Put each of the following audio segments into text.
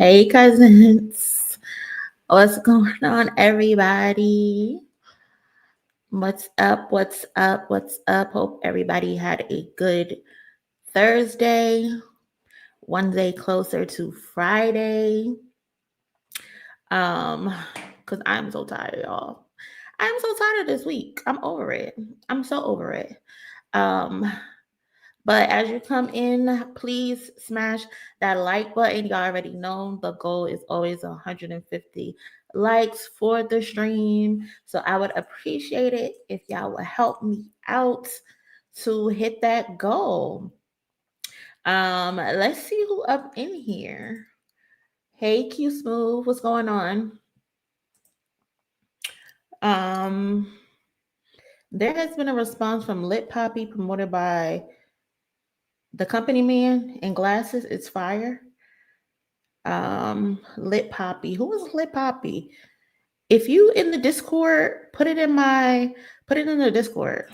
Hey, cousins. What's going on, everybody? What's up? What's up? What's up? Hope everybody had a good Thursday, one day closer to Friday. Because I'm so tired, y'all. I'm so tired this week. I'm over it. I'm so over it. Um, But as you come in, please smash that like button. You already know the goal is always 150 likes for the stream. So I would appreciate it if y'all would help me out to hit that goal. Let's see who up in here. Hey Q Smooth, what's going on? Um, there has been a response from Lit Poppy promoted by the company man in glasses. It's fire. Lit Poppy. Who is Lit Poppy? If you in the Discord, put it in the Discord.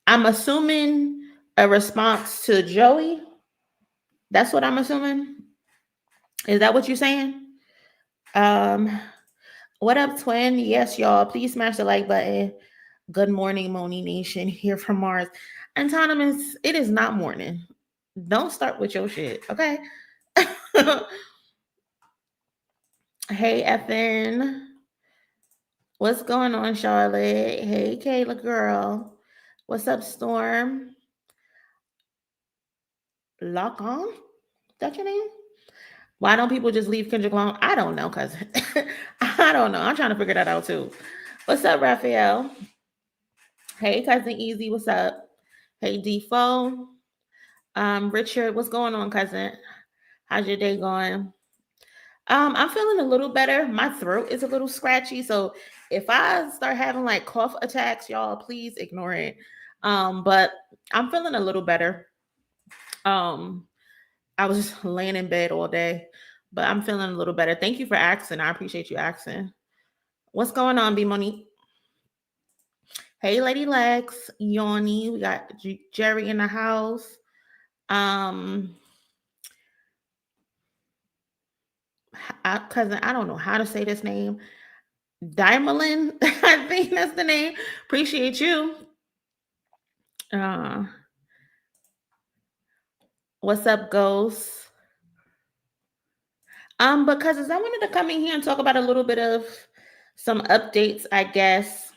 I'm assuming a response to Joey. That's what I'm assuming. Is that what you're saying? Um, what up, twin? Yes, y'all. Please smash the like button. Good morning, Monie Nation. Here from Mars. Anonymous, it is not morning. Don't start with your shit, okay? Hey, FN. What's going on, Charlotte? Hey, Kayla girl. What's up, Storm? Lock on? That your name? Why don't people just leave Kendrick alone? I don't know, cousin. I don't know. I'm trying to figure that out too. What's up, Raphael? Hey, cousin Easy. What's up? Hey, Defoe. Richard. What's going on, cousin? How's your day going? I'm feeling a little better. My throat is a little scratchy, so if I start having like cough attacks, y'all, please ignore it. But I'm feeling a little better. Um, I was just laying in bed all day, but I'm feeling a little better. Thank you for asking. I appreciate you asking. What's going on, B Money? Hey, Lady Lex, Yoni. We got Jerry in the house. Um, cousin, I don't know how to say this name. Dimelin, I think that's the name. Appreciate you. Uh, what's up, Ghost? But cousins, I wanted to come in here and talk about a little bit of some updates, I guess,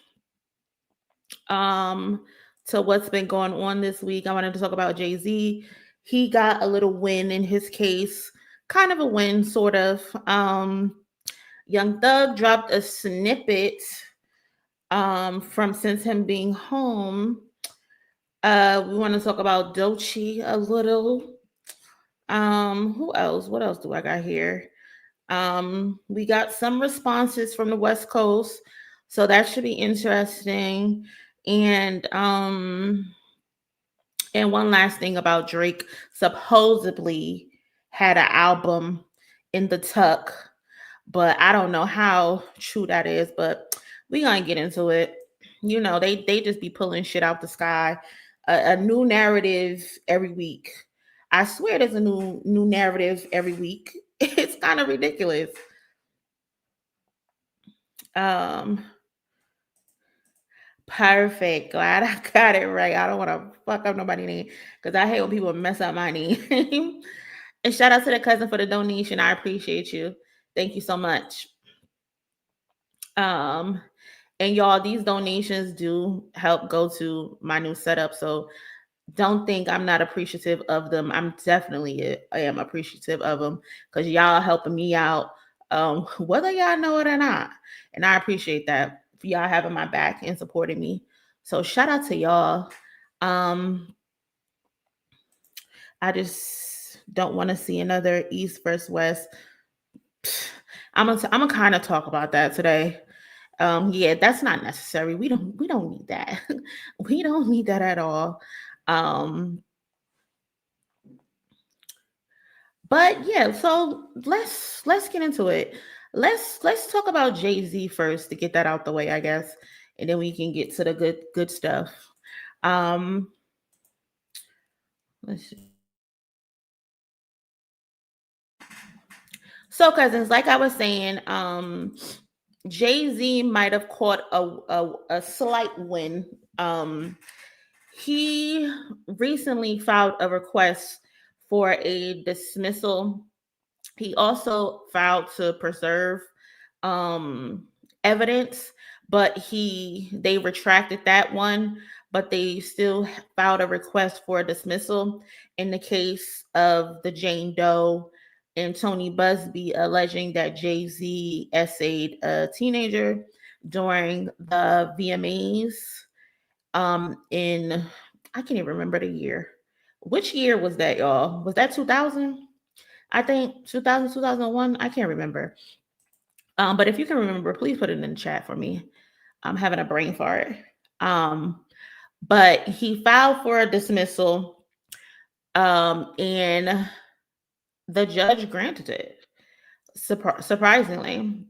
um, to what's been going on this week. I wanted to talk about Jay-Z. He got a little win in his case, kind of a win, sort of. Young Thug dropped a snippet from since him being home. We want to talk about Doechii a little. Who else? What else do I got here? We got some responses from the West Coast, so that should be interesting. And one last thing about Drake supposedly had an album in the tuck, but I don't know how true that is, but we gonna get into it. You know, they just be pulling shit out the sky. A new narrative every week. I swear there's a new narrative every week. It's kind of ridiculous. Um, Perfect. Glad I got it right. I don't want to fuck up nobody's name because I hate when people mess up my name. And shout out to the cousin for the donation. I appreciate you. Thank you so much. Um, and y'all, these donations do help go to my new setup. So don't think I'm not appreciative of them. I'm definitely I am appreciative of them because y'all helping me out, whether y'all know it or not. And I appreciate that for y'all having my back and supporting me. So shout out to y'all. Um, I just don't want to see another East versus West. I'm gonna kind of talk about that today. Yeah, that's not necessary. We don't need that. We don't need that at all. Um, but yeah, so let's get into it. Let's talk about Jay-Z first to get that out the way, I guess, and then we can get to the good stuff. Um, let's see. So, cousins, like I was saying, Jay-Z might have caught a slight win. He recently filed a request for a dismissal. He also filed to preserve evidence, but they retracted that one, but they still filed a request for a dismissal in the case of the Jane Doe and Tony Busby, alleging that Jay-Z essayed a teenager during the VMAs in, I can't even remember the year. Which year was that, y'all? Was that 2000? I think 2000, 2001. I can't remember. But if you can remember, please put it in the chat for me. I'm having a brain fart. But he filed for a dismissal, and the judge granted it. Surprisingly,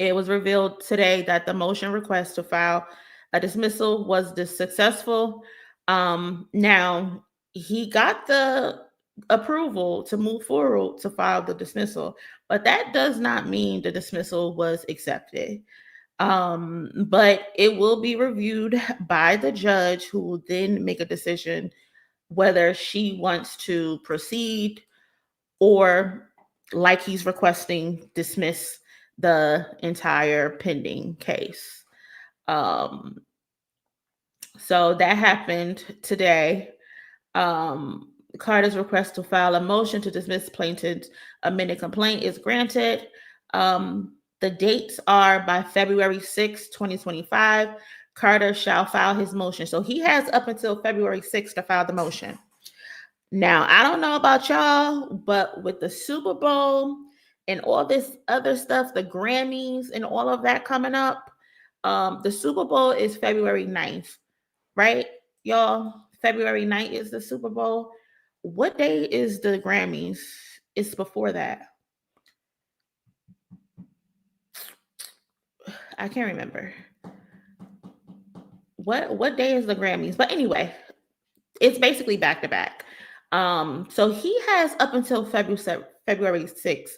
it was revealed today that the motion request to file a dismissal was successful. Now, he got the approval to move forward to file the dismissal, but that does not mean the dismissal was accepted. But it will be reviewed by the judge, who will then make a decision whether she wants to proceed or, like he's requesting, dismiss the entire pending case. So that happened today. Carter's request to file a motion to dismiss plaintiff's amended complaint is granted. The dates are by February 6, 2025. Carter shall file his motion. So he has up until February 6th to file the motion. Now, I don't know about y'all, but with the Super Bowl and all this other stuff, the Grammys and all of that coming up, the Super Bowl is February 9th, right? Y'all, February 9th is the Super Bowl. What day is the Grammys? It's before that. I can't remember. What day is the Grammys? But anyway, it's basically back to back. So he has up until February 6th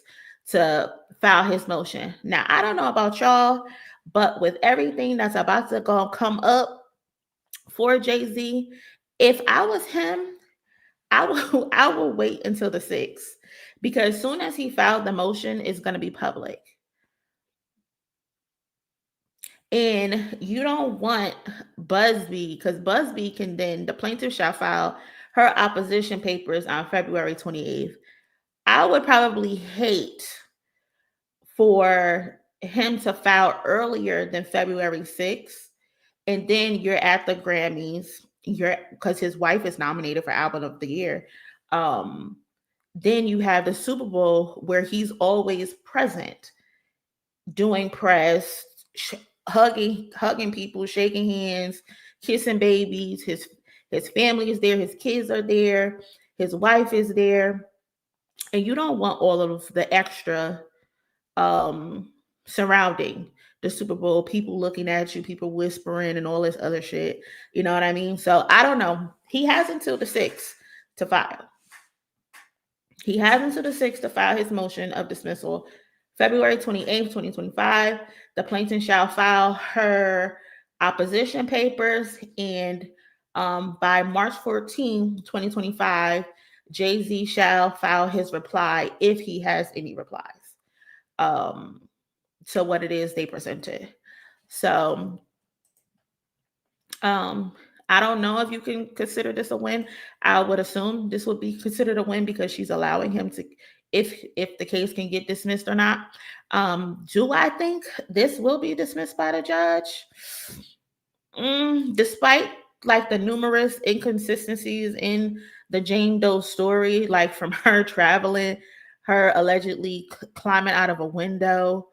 to file his motion. Now, I don't know about y'all, but with everything that's about to come up for Jay-Z, if I was him, I will wait until the 6th, because as soon as he filed the motion, it's going to be public. And you don't want Busby, because Busby can then, the plaintiff shall file her opposition papers on February 28th. I would probably hate for him to file earlier than February 6th. And then you're at the Grammys, because his wife is nominated for Album of the Year. Then you have the Super Bowl, where he's always present, doing press, hugging people, shaking hands, kissing babies. His family is there, his kids are there, his wife is there, and you don't want all of the extra surrounding the Super Bowl, people looking at you, people whispering, and all this other shit. You know what I mean? So I don't know. He has until the 6th to file. He has until the 6th to file his motion of dismissal. February 28th, 2025, the plaintiff shall file her opposition papers, and by March 14, 2025, Jay-Z shall file his reply, if he has any replies, to what it is they presented. So I don't know if you can consider this a win. I would assume this would be considered a win, because she's allowing him to, if the case can get dismissed or not. Do I think this will be dismissed by the judge? Despite like the numerous inconsistencies in the Jane Doe story, like from her traveling, her allegedly climbing out of a window,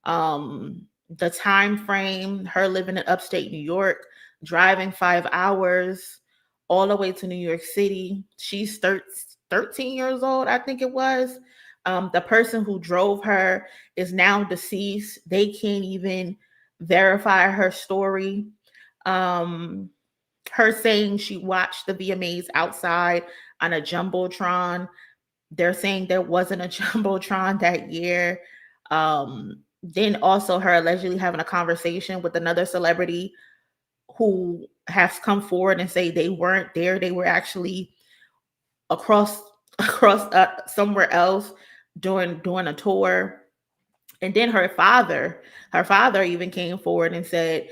the time frame, her living in upstate New York, driving 5 hours all the way to New York City. She's 13 years old, I think it was. The person who drove her is now deceased. They can't even verify her story. Her saying she watched the VMAs outside on a jumbotron, They're saying there wasn't a jumbotron that year. Then also her allegedly having a conversation with another celebrity who has come forward and say they weren't there. They were actually across somewhere else doing a tour. And then her father even came forward and said,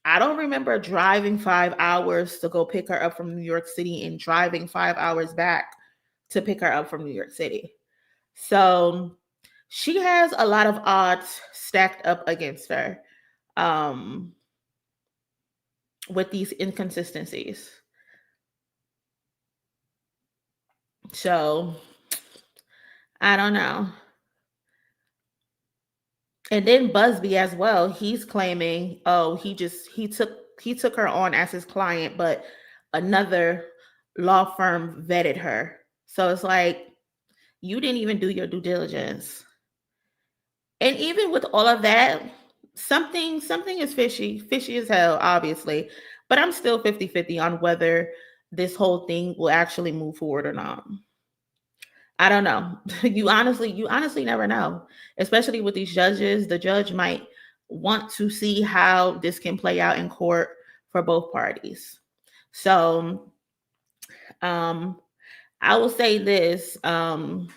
I don't remember driving 5 hours to go pick her up from New York City and driving 5 hours back to pick her up from New York City. So she has a lot of odds stacked up against her with these inconsistencies. So I don't know. And then Busby as well, he's claiming, oh, he took her on as his client, but another law firm vetted her. So it's like, you didn't even do your due diligence. And even with all of that, something is fishy as hell, obviously. But I'm still 50-50 on whether this whole thing will actually move forward or not. I don't know. You honestly never know. Especially with these judges, the judge might want to see how this can play out in court for both parties. So I will say this. Busby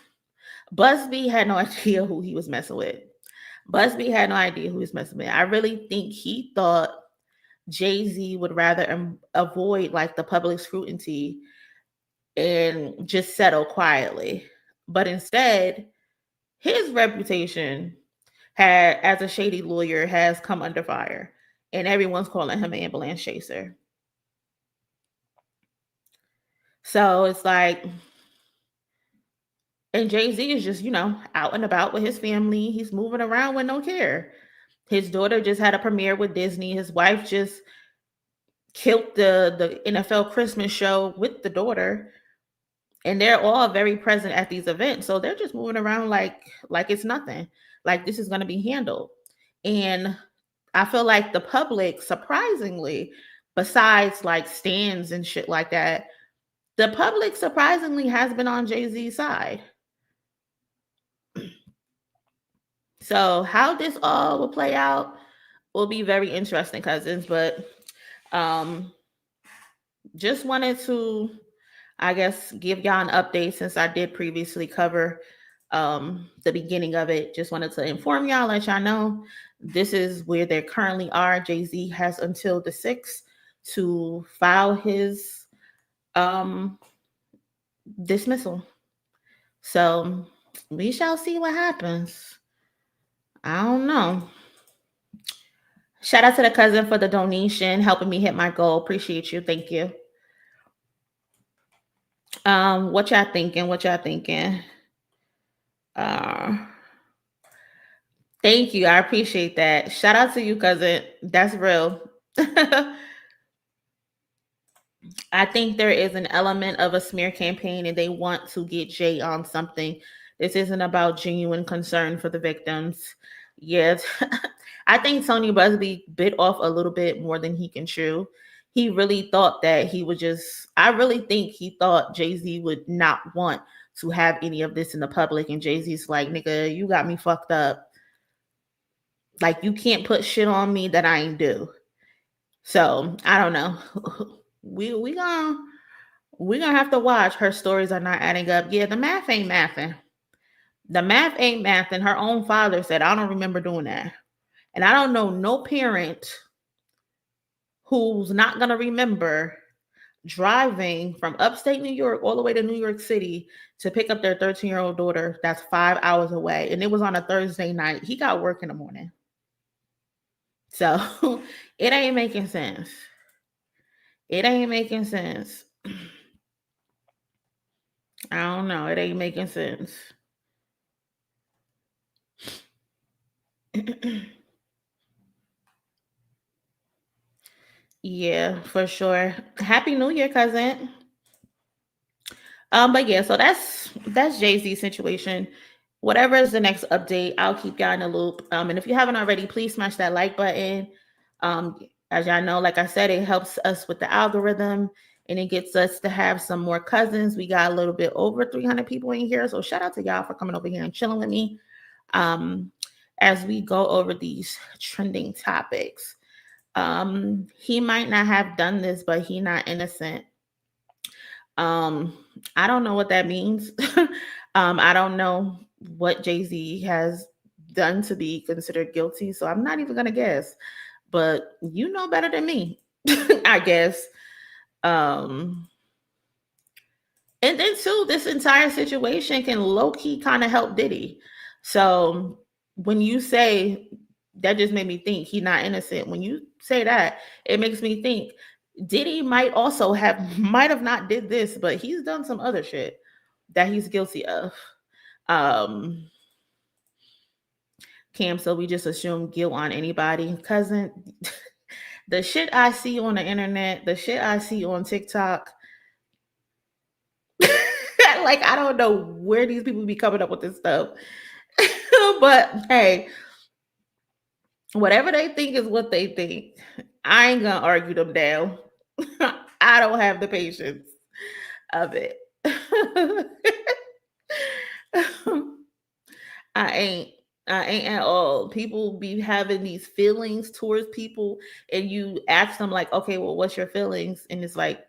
had no idea who he was messing with. Busby had no idea who he was messing with. I really think he thought Jay-Z would rather avoid like the public scrutiny and just settle quietly. But instead, his reputation as a shady lawyer has come under fire, and everyone's calling him an ambulance chaser. So it's like, and Jay-Z is just, out and about with his family. He's moving around with no care. His daughter just had a premiere with Disney. His wife just killed the NFL Christmas show with the daughter. And they're all very present at these events. So they're just moving around like it's nothing. Like this is going to be handled. And I feel like the public, surprisingly, besides like stands and shit like that, the public surprisingly has been on Jay-Z's side. So how this all will play out will be very interesting, cousins. But just wanted to, I guess, give y'all an update since I did previously cover the beginning of it. Just wanted to inform y'all, let y'all know this is where they currently are. Jay-Z has until the 6th to file his dismissal. So we shall see what happens. I don't know. Shout out to the cousin for the donation, helping me hit my goal. Appreciate you. Thank you. What y'all thinking? Thank you. I appreciate that. Shout out to you, cousin. That's real. I think there is an element of a smear campaign and they want to get Jay on something. This isn't about genuine concern for the victims. Yes. I think Tony Busby bit off a little bit more than he can chew. He really thought that he would I really think he thought Jay-Z would not want to have any of this in the public. And Jay-Z's like, nigga, you got me fucked up. Like, you can't put shit on me that I ain't do. So I don't know. We gonna have to watch. Her stories are not adding up. Yeah, the math ain't mathing. The math ain't mathing. Her own father said, I don't remember doing that. And I don't know no parent who's not gonna remember driving from upstate New York all the way to New York City to pick up their 13-year-old daughter that's 5 hours away. And it was on a Thursday night. He got work in the morning. So it ain't making sense. It ain't making sense. I don't know. It ain't making sense. Yeah, for sure. Happy New Year, cousin. But yeah, so that's Jay-Z's situation. Whatever is the next update, I'll keep y'all in the loop. And if you haven't already, please smash that like button. As y'all know, like I said, it helps us with the algorithm. and it gets us to have some more cousins. We got a little bit over 300 people in here. So shout out to y'all for coming over here and chilling with me as we go over these trending topics. He might not have done this, but he not innocent. I don't know what that means. I don't know what Jay-Z has done to be considered guilty, so I'm not even gonna guess. But you know better than me, I guess. And then too, this entire situation can low-key kind of help Diddy. So when you say that, just made me think he not innocent. When you say that, it makes me think Diddy might have not did this, but he's done some other shit that he's guilty of. Cam, so we just assume guilt on anybody. Cousin, the shit I see on the internet, the shit I see on TikTok, like, I don't know where these people be coming up with this stuff. But hey, whatever they think is what they think. I ain't gonna argue them down. I don't have the patience of it. I ain't at all. People be having these feelings towards people, and you ask them like, okay, well, what's your feelings? And it's like,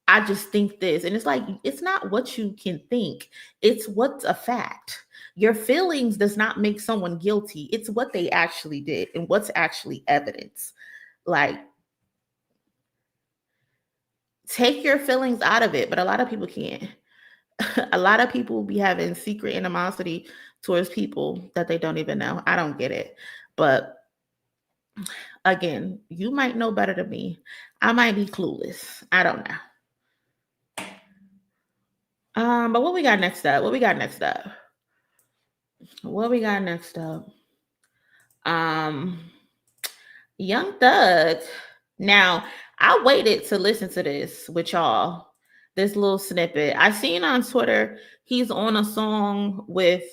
I just think this. And it's like, it's not what you can think. It's what's a fact. Your feelings does not make someone guilty. It's what they actually did and what's actually evidence. Like, take your feelings out of it. But a lot of people can't. A lot of people be having secret animosity towards people that they don't even know. I don't get it. But again, you might know better than me. I might be clueless. I don't know. But what we got next up? Young Thug. Now, I waited to listen to this with y'all. This little snippet. I seen on Twitter he's on a song with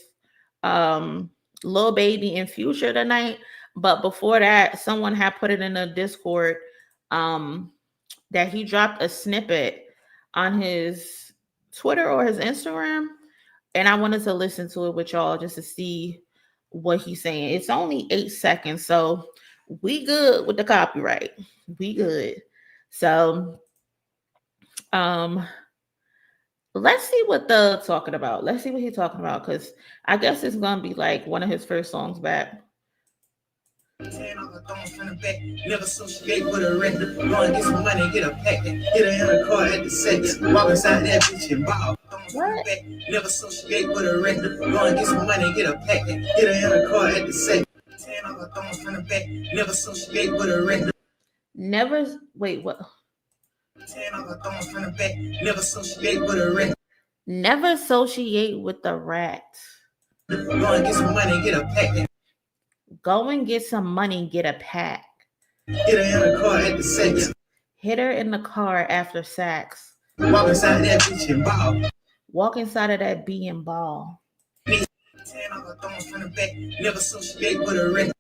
Lil Baby and Future tonight. But before that, someone had put it in the Discord that he dropped a snippet on his Twitter or his Instagram. And I wanted to listen to it with y'all just to see what he's saying. It's only 8 seconds, so we good with the copyright. We good. So let's see what Thug's talking about. Let's see what he's talking about, because I guess it's gonna be like one of his first songs back. Never associate with a render. Go and get some money, get a pack, hit her in a car at the sex. Walk inside that bitch and ball. What? Never associate with a render. Go and get some money, get a pack, hit her in a car at the sex. Never associate with a render. Never, wait, what? Never associate with a rat. Never associate with the rat. Go and get some money, get a pack. Go and get some money, get a pack. Hit her in the car at the sex. Hit her in the car after sex. Walk inside that bitch and ball. Walk inside of that B and ball. Never associate with a rat.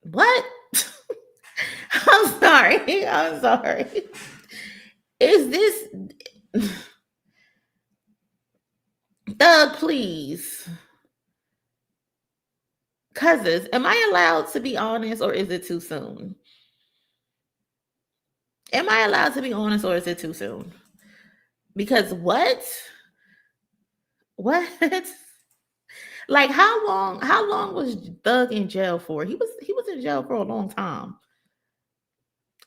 What? I'm sorry. Is this Thug, please? Cousins, am I allowed to be honest, or is it too soon? Am I allowed to be honest, or is it too soon? Because what? Like, how long was Thug in jail for? He was in jail for a long time.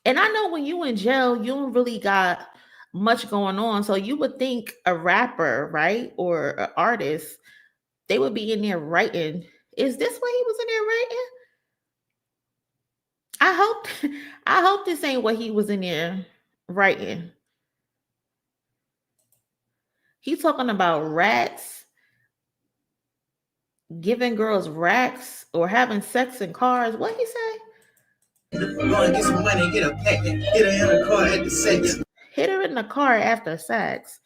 And I know when you in jail, you don't really got much going on. So you would think a rapper, right? Or an artist, they would be in there writing. Is this what he was in there writing? I hope this ain't what he was in there writing. He's talking about rats, giving girls racks, or having sex in cars. What he say? Go and get some money, get a pack, hit her in the car after sex. Hit her in the car after sex.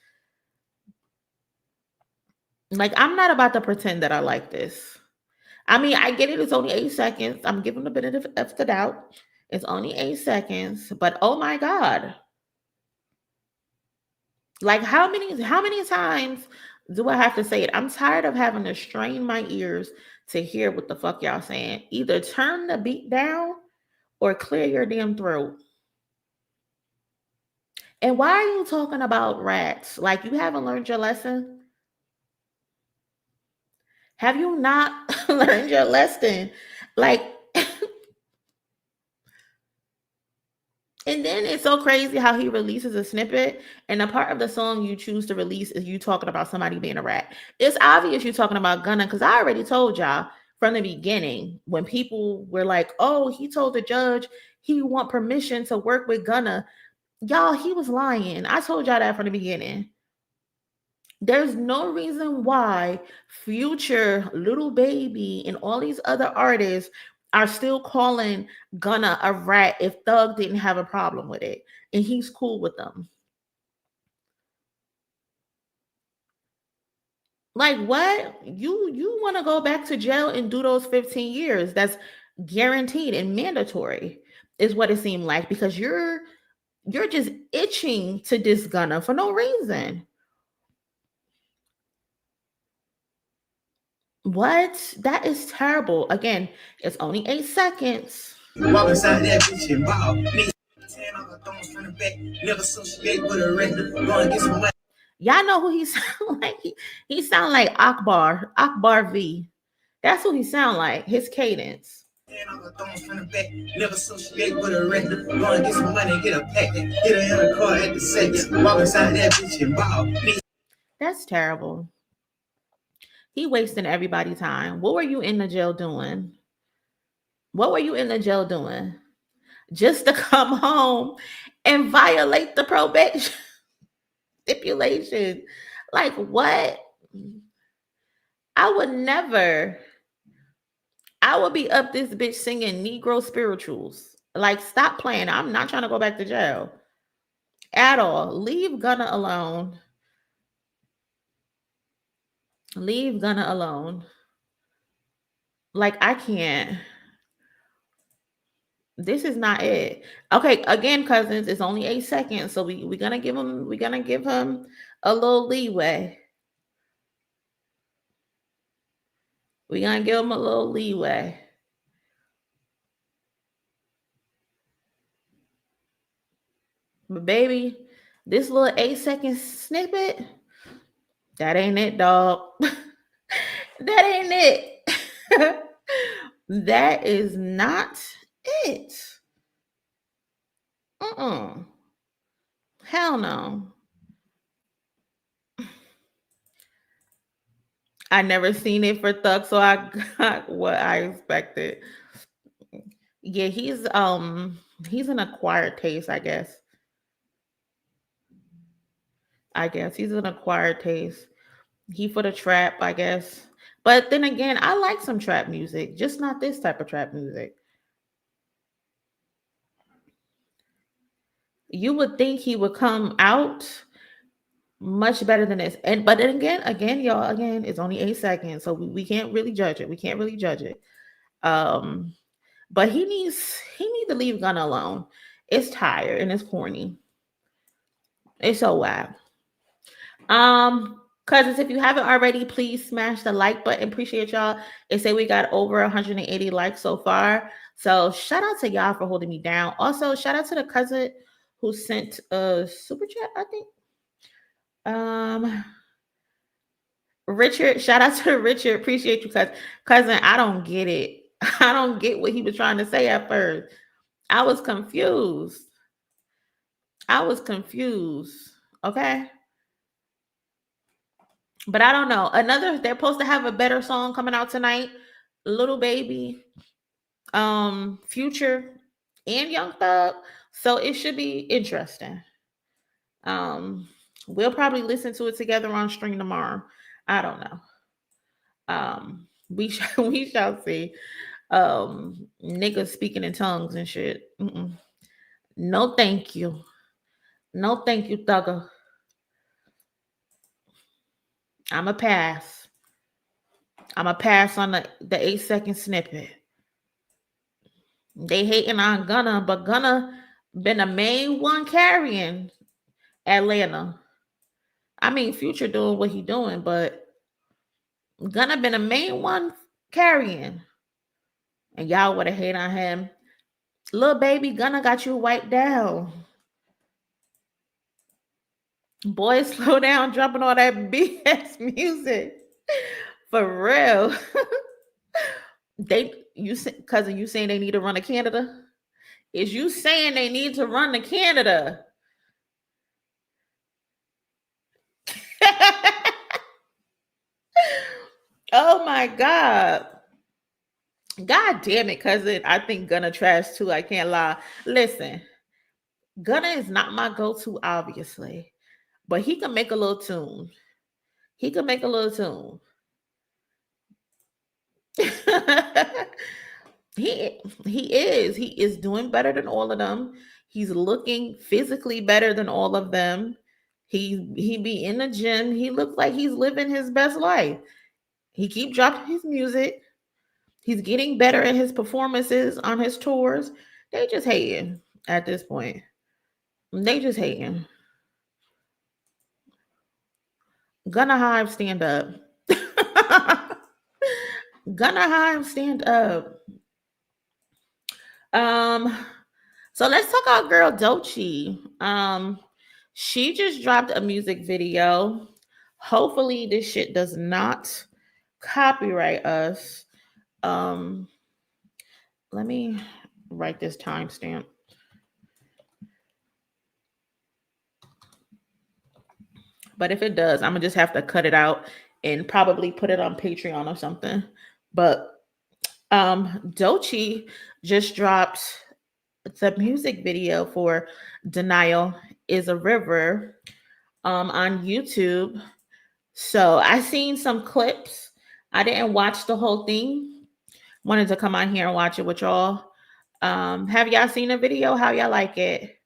Like, I'm not about to pretend that I like this. I mean, I get it. It's only 8 seconds. I'm giving the benefit of the doubt. It's only 8 seconds, but oh my God. Like how many times do I have to say it? I'm tired of having to strain my ears to hear what the fuck y'all saying. Either turn the beat down or clear your damn throat. And why are you talking about rats? Like you haven't learned your lesson? Have you not learned your lesson? Like and then it's so crazy how he releases a snippet, and a part of the song you choose to release is you talking about somebody being a rat. It's obvious you're talking about Gunna because I already told y'all from the beginning when people were like, "Oh, he told the judge he want permission to work with Gunna." Y'all, he was lying. I told y'all that from the beginning. There's no reason why Future, Little Baby, and all these other artists are still calling Gunna a rat if Thug didn't have a problem with it and he's cool with them. Like what? You want to go back to jail and do those 15 years? That's guaranteed and mandatory, is what it seemed like because you're just itching to diss Gunna for no reason. What? That is terrible. Again, it's only 8 seconds. Walk inside that bitch and ball. Never associate with a random. Go and get some money. Y'all know who he sound like? He sound like Akbar V. That's who he sound like. His cadence. Never associate with a random. Go and get some money, get a pack, get her in a car at the sex. Walk inside that bitch and ball. That's terrible. He wasting everybody's time. What were you in the jail doing? What were you in the jail doing? Just to come home and violate the probation stipulation. Like what? I would never. I would be up this bitch singing Negro spirituals. Like, stop playing. I'm not trying to go back to jail at all. Leave Gunna alone. Leave Gunna alone. Like, I can't. This is not it. Okay, again, cousins, it's only 8 seconds, so we're gonna give him a little leeway. We're gonna give him a little leeway. But baby, this little 8 second snippet, that ain't it, dog. That ain't it. That is not it. Hell no. I never seen it for Thug, so I got what I expected. Yeah, he's an acquired taste, I guess. He's an acquired taste. He for the trap, I guess. But then again, I like some trap music, just not this type of trap music. You would think he would come out much better than this. And but then again, y'all, again, it's only 8 seconds, so we can't really judge it. We can't really judge it. Um, but he needs to leave Gunna alone. It's tired and it's corny. It's so wild. Cousins, if you haven't already, please smash the like button. Appreciate y'all. They say we got over 180 likes so far. So shout out to y'all for holding me down. Also, shout out to the cousin who sent a super chat, I think. Richard, shout out to Richard. Appreciate you, cousin. I don't get it. I don't get what he was trying to say at first. I was confused. Okay. But I don't know. They're supposed to have a better song coming out tonight. Little Baby, Future, and Young Thug. So it should be interesting. We'll probably listen to it together on stream tomorrow. I don't know. We shall see. Niggas speaking in tongues and shit. No, thank you. No, thank you, Thugger. I'm a pass. I'm going to pass on the 8-second snippet. They hating on Gunna, but Gunna been the main one carrying Atlanta. I mean, Future doing what he doing, but Gunna been the main one carrying. And y'all would have hate on him. Little baby, Gunna got you wiped down. Boy, slow down, jumping all that BS music. For real. Cousin, you saying they need to run to Canada? Is you saying they need to run to Canada? Oh my God. God damn it, cousin. I think Gunna trash too. I can't lie. Listen, Gunna is not my go-to, obviously, but he can make a little tune. He can make a little tune. He is doing better than all of them. He's looking physically better than all of them. He be in the gym. He looks like he's living his best life. He keep dropping his music. He's getting better at his performances on his tours. They just hating at this point. They just hating. Gunna Hive, stand up. Gunna Hive, stand up. So let's talk about girl Doechii. She just dropped a music video. Hopefully this shit does not copyright us. Let me write this timestamp. But if it does, I'm gonna just have to cut it out and probably put it on Patreon or something. But Doechii just dropped the music video for Denial is a River on YouTube. So I seen some clips. I didn't watch the whole thing. Wanted to come on here and watch it with y'all. Have y'all seen the video? How y'all like it?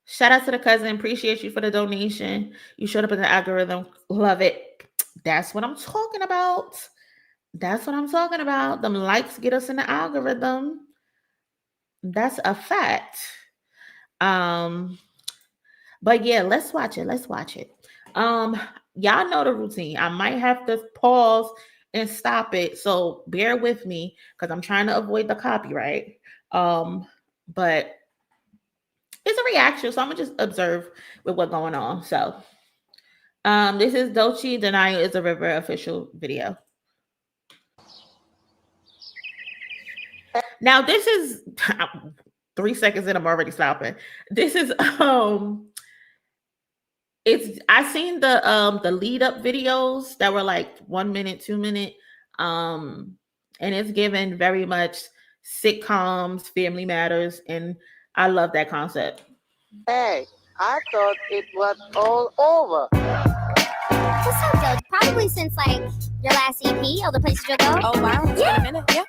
Shout out to the cousin. Appreciate you for the donation. You showed up in the algorithm. Love it. That's what I'm talking about. That's what I'm talking about. Them likes get us in the algorithm. That's a fact. But yeah, let's watch it. Let's watch it. Y'all know the routine. I might have to pause and stop it. So bear with me because I'm trying to avoid the copyright. But it's a reaction, so I'm gonna just observe with what's going on. So this is Doechii, Denial is a River official video. Now this is 3 seconds in, I'm already stopping. This is I seen the lead up videos that were like 1 minute, 2 minute, and it's given very much sitcoms, Family Matters, and I love that concept. Hey, I thought it was all over. Just so good. Probably since like your last EP, all the places you'll go. Oh wow, it's been a minute. Yeah.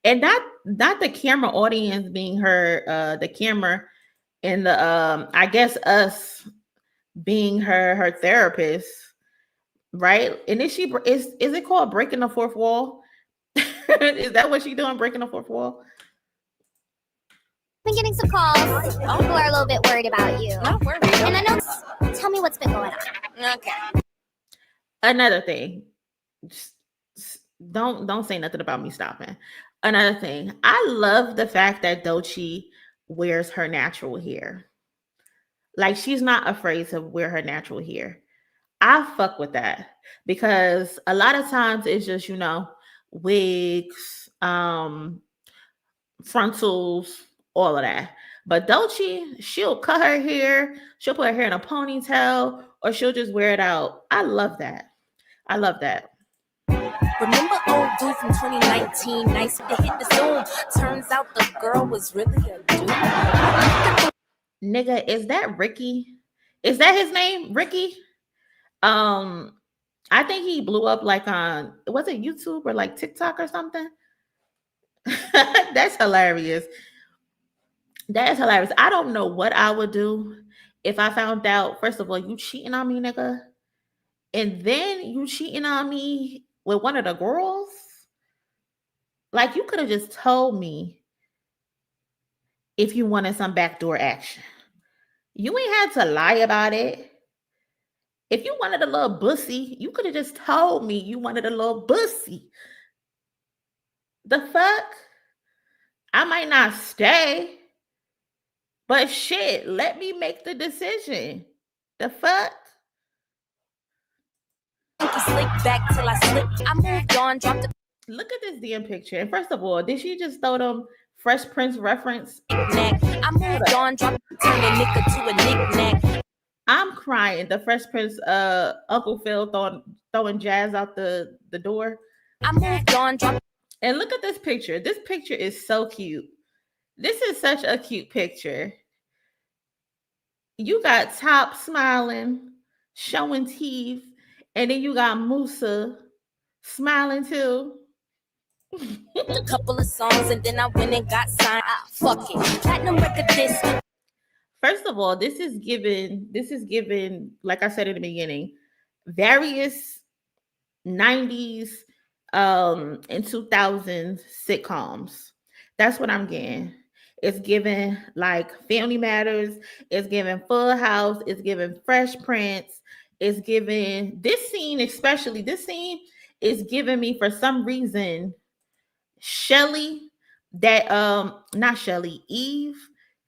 And not the camera audience being her, the camera and the I guess us being her therapist, right? And is it called breaking the fourth wall? Is that what she's doing, breaking the fourth wall? I've been getting some calls. People are a little bit worried about you. Not worried. And I know. Tell me what's been going on. Okay. Another thing, don't say nothing about me stopping. Another thing, I love the fact that Doechii wears her natural hair. Like, she's not afraid to wear her natural hair. I fuck with that because a lot of times it's just, wigs, frontals, all of that. But Doechii, she'll cut her hair, she'll put her hair in a ponytail, or she'll just wear it out. I love that. I love that. Remember old dude from 2019? Nice to hit the Zoom. Turns out the girl was really a dude. Nigga, is that Ricky? Is that his name? Ricky? I think he blew up like on, was it YouTube or like TikTok or something? That's hilarious. That is hilarious. I don't know what I would do if I found out, first of all, you cheating on me, nigga, and then you cheating on me with one of the girls, like you could have just told me if you wanted some backdoor action. You ain't had to lie about it. If you wanted a little bussy, you could have just told me you wanted a little bussy. The fuck? I might not stay, but shit, let me make the decision. The fuck? Slick back till I slip. I moved on, dropped the Look at this damn picture. And first of all, did she just throw them Fresh Prince reference? neck. I moved on, dropped turn a nigga to a knick-knack. I'm crying. The Fresh Prince, Uncle Phil throwing jazz out the door. I moved on, dropped. And look at this picture. This picture is so cute. This is such a cute picture. You got Top smiling, showing teeth, and then you got Musa smiling too. A couple of songs and then I went and got signed. Fuck it. Platinum record disc. First of all, this is given, like I said in the beginning, various 90s and 2000s sitcoms. That's what I'm getting. It's given like Family Matters, it's given Full House, it's given Fresh Prince, it's given this scene, especially this scene is giving me for some reason Shelly, that not Shelly, Eve.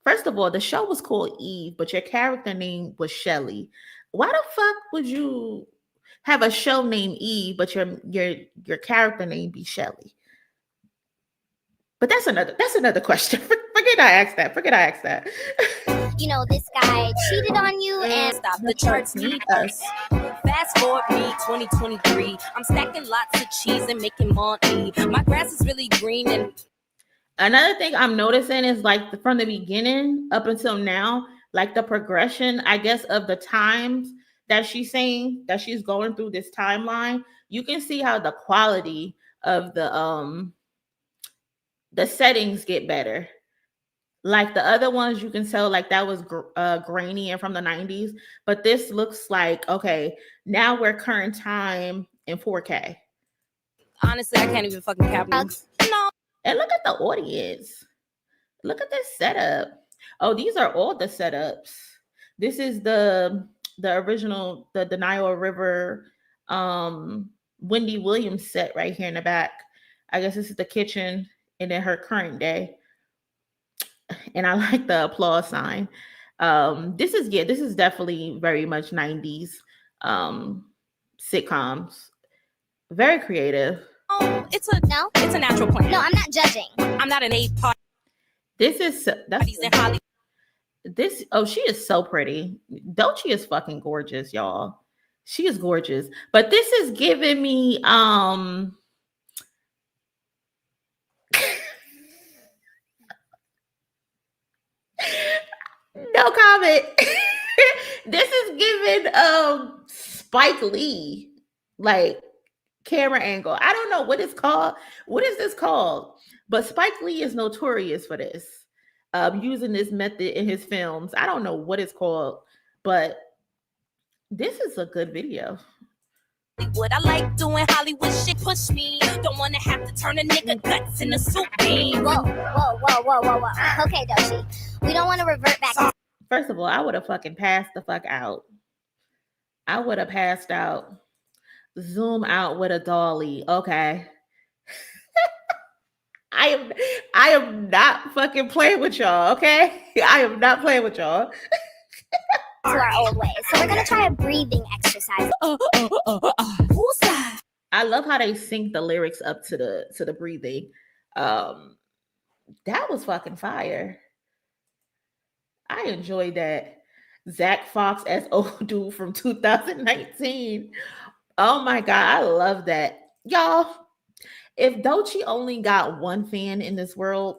First of all, the show was called Eve, but your character name was Shelly. Why the fuck would you have a show named Eve, but your character name be Shelly? But that's another question. Forget I asked that. You know, this guy cheated on you and Stop, the charts need us. Fast forward me 2023. I'm stacking lots of cheese and making money. My grass is really green. And another thing I'm noticing is like from the beginning up until now, like the progression, I guess, of the times that she's saying that she's going through this timeline. You can see how the quality of the settings get better. Like the other ones, you can tell like that was grainy and from the 90s, but this looks like, okay, now we're current time in 4K. honestly, I can't even fucking capitalize. No. And look at the audience. Look at this setup. Oh, these are all the setups. This is the original, the Denial River, Wendy Williams set right here in the back. I guess this is the kitchen and then her current day. And I like the applause sign. This is definitely very much 90s sitcoms. Very creative. It's a natural plan. No, I'm not judging. I'm not an ape party. This is In Hollywood. she is so pretty. Doechii is fucking gorgeous, y'all. She is gorgeous. But this is giving me no comment. This is giving Spike Lee like camera angle. I don't know what it's called. What is this called? But Spike Lee is notorious for this. Using this method in his films. I don't know what it's called, but this is a good video. What I like doing Hollywood shit, push me. Don't want to have to turn a nigga guts into soup bean. Whoa. Okay, Doechii. We don't want to revert back. First of all, I would have fucking passed the fuck out. I would have passed out. Zoom out with a dolly. Okay. I am not fucking playing with y'all, okay? I am not playing with y'all. To our old ways. So we're gonna try a breathing exercise. Who's that? I love how they sync the lyrics up to the breathing. That was fucking fire. I enjoyed that. Zach Fox as old dude from 2019. Oh my God, I love that. Y'all, if Doechii only got one fan in this world,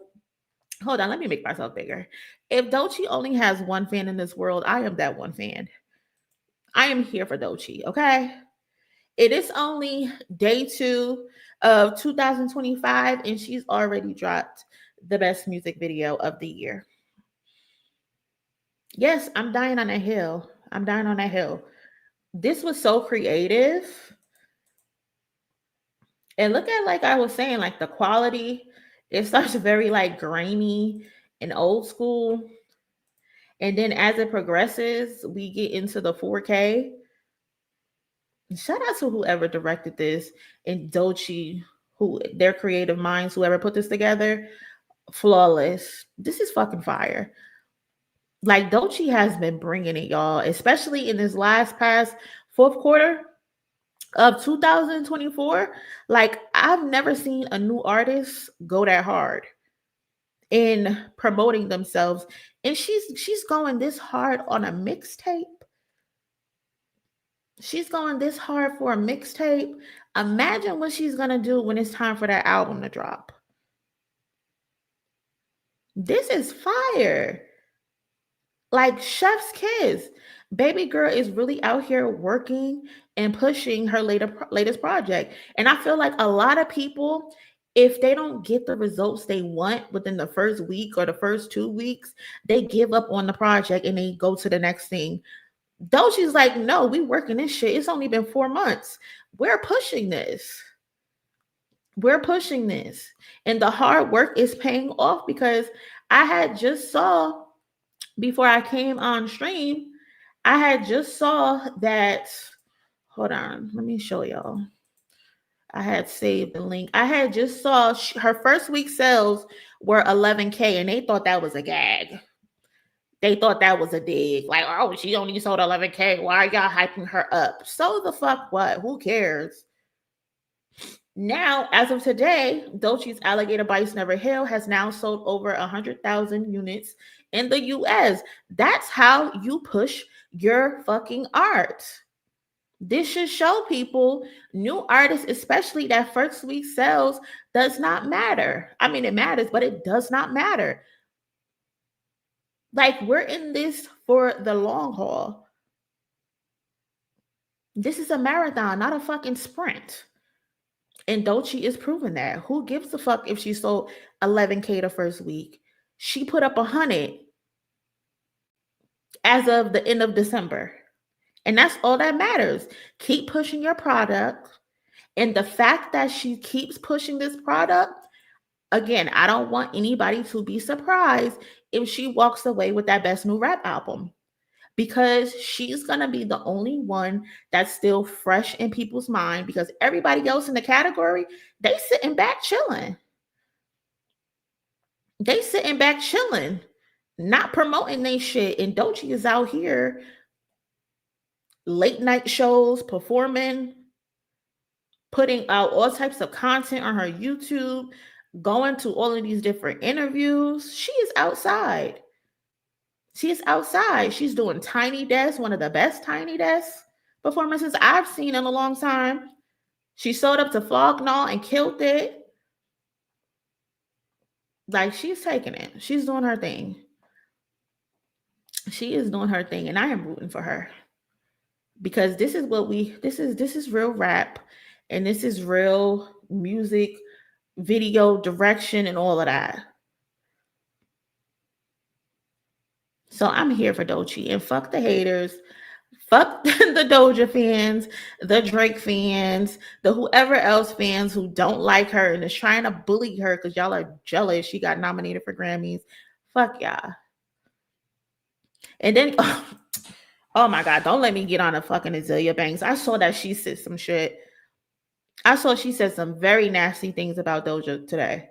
hold on, let me make myself bigger. If Doechii only has one fan in this world, I am that one fan. I am here for Doechii, okay? It is only day 2 of 2025, and she's already dropped the best music video of the year. Yes, I'm dying on that hill. I'm dying on that hill. This was so creative. And look at, like I was saying, like the quality, it starts very like grainy and old school. And then as it progresses, we get into the 4K. Shout out to whoever directed this and Doechii, who their creative minds, whoever put this together, flawless. This is fucking fire. Like Doechii has been bringing it, y'all, especially in this past fourth quarter of 2024. Like I've never seen a new artist go that hard in promoting themselves, and she's going this hard on a mixtape. She's going this hard for a mixtape. Imagine what she's gonna do when it's time for that album to drop. This is fire. Like chef's kiss. Baby girl is really out here working and pushing her latest project. And I feel like a lot of people, if they don't get the results they want within the first week or the first 2 weeks, they give up on the project and they go to the next thing. Doechii's like, no, we working this shit. It's only been 4 months. We're pushing this. We're pushing this. And the hard work is paying off because I had just saw, before I came on stream, I had just saw that, hold on, let me show y'all. I had saved the link. I had just saw her first week sales were 11K and they thought that was a gag. They thought that was a dig. Like, oh, she only sold 11K. Why are y'all hyping her up? So the fuck what? Who cares? Now, as of today, Doechii's Alligator Bites Never Heal has now sold over 100,000 units in the US. That's how you push your fucking art. This should show people, new artists, especially that first week sales, does not matter. I mean, it matters, but it does not matter. Like, we're in this for the long haul. This is a marathon, not a fucking sprint. And Doechii is proving that. Who gives a fuck if she sold 11K the first week? She put up 100 as of the end of December. And that's all that matters. Keep pushing your product. And the fact that she keeps pushing this product, again, I don't want anybody to be surprised if she walks away with that best new rap album, because she's going to be the only one that's still fresh in people's mind, because everybody else in the category, they sitting back chilling. They sitting back chilling, not promoting their shit. And Doechii is out here late night shows, performing, putting out all types of content on her YouTube, going to all of these different interviews. She is outside. She is outside. She's doing Tiny Desk, one of the best Tiny Desk performances I've seen in a long time. She showed up to Flognaw and killed it. Like, she's taking it. She's doing her thing. She is doing her thing, and I am rooting for her. Because this is what this is real rap, and this is real music, video direction, and all of that. So I'm here for Doechii, and fuck the haters, fuck the Doja fans, the Drake fans, the whoever else fans who don't like her and is trying to bully her because y'all are jealous she got nominated for Grammys. Fuck y'all. And then, oh my God, don't let me get on a fucking Azealia Banks. I saw that she said some shit. I saw she said some very nasty things about Doechii today.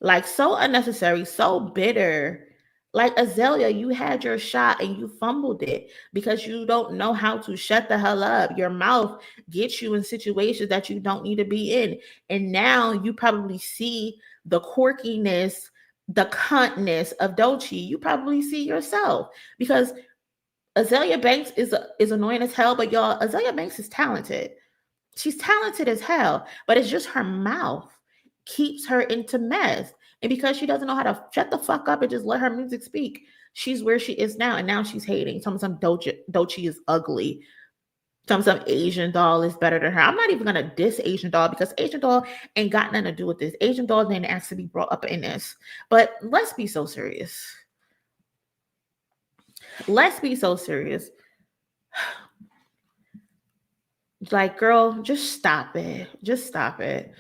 Like, so unnecessary, so bitter. Like, Azealia, you had your shot and you fumbled it because you don't know how to shut the hell up. Your mouth gets you in situations that you don't need to be in. And now you probably see the quirkiness, the cuntness of Doechii. You probably see yourself, because Azealia Banks is annoying as hell, but y'all, Azealia Banks is talented. She's talented as hell, but it's just her mouth keeps her into mess. And because she doesn't know how to shut the fuck up and just let her music speak, she's where she is now. And now she's hating. Some Doechii is ugly. Some Asian doll is better than her. I'm not even going to diss Asian doll, because Asian doll ain't got nothing to do with this. Asian doll didn't actually be brought up in this. But let's be so serious. let's be so serious. Like, girl, just stop it. Just stop it.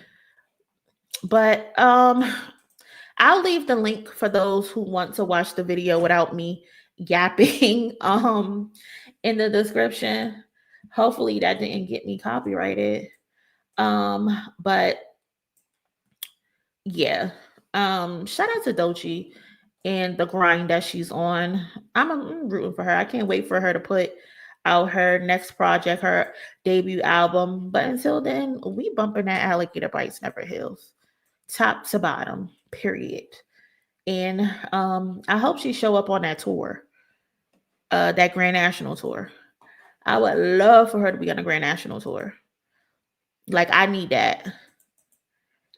But I'll leave the link for those who want to watch the video without me yapping in the description. Hopefully that didn't get me copyrighted. But yeah. Shout out to Doechii and the grind that she's on. I'm rooting for her. I can't wait for her to put out her next project, her debut album. But until then, we bumping that Alligator Bites Never Heals, top to bottom, period. And I hope she show up on that tour, that Grand National tour. I would love for her to be on a Grand National tour. Like, I need that.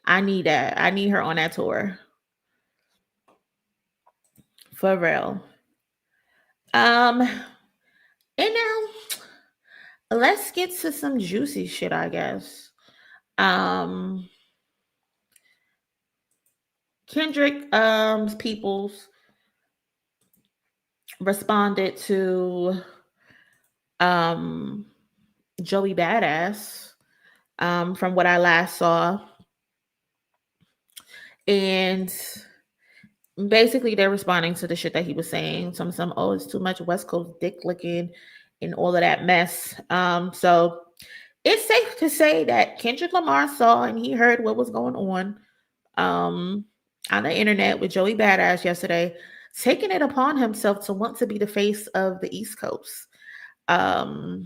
I need that. I need her on that tour. For real. And now let's get to some juicy shit, I guess. Kendrick peoples responded to Joey Badass from what I last saw. And basically they're responding to the shit that he was saying. Some oh, it's too much West Coast dick licking and all of that mess. So it's safe to say that Kendrick Lamar saw and he heard what was going on the internet with Joey Badass yesterday, taking it upon himself to want to be the face of the East Coast. I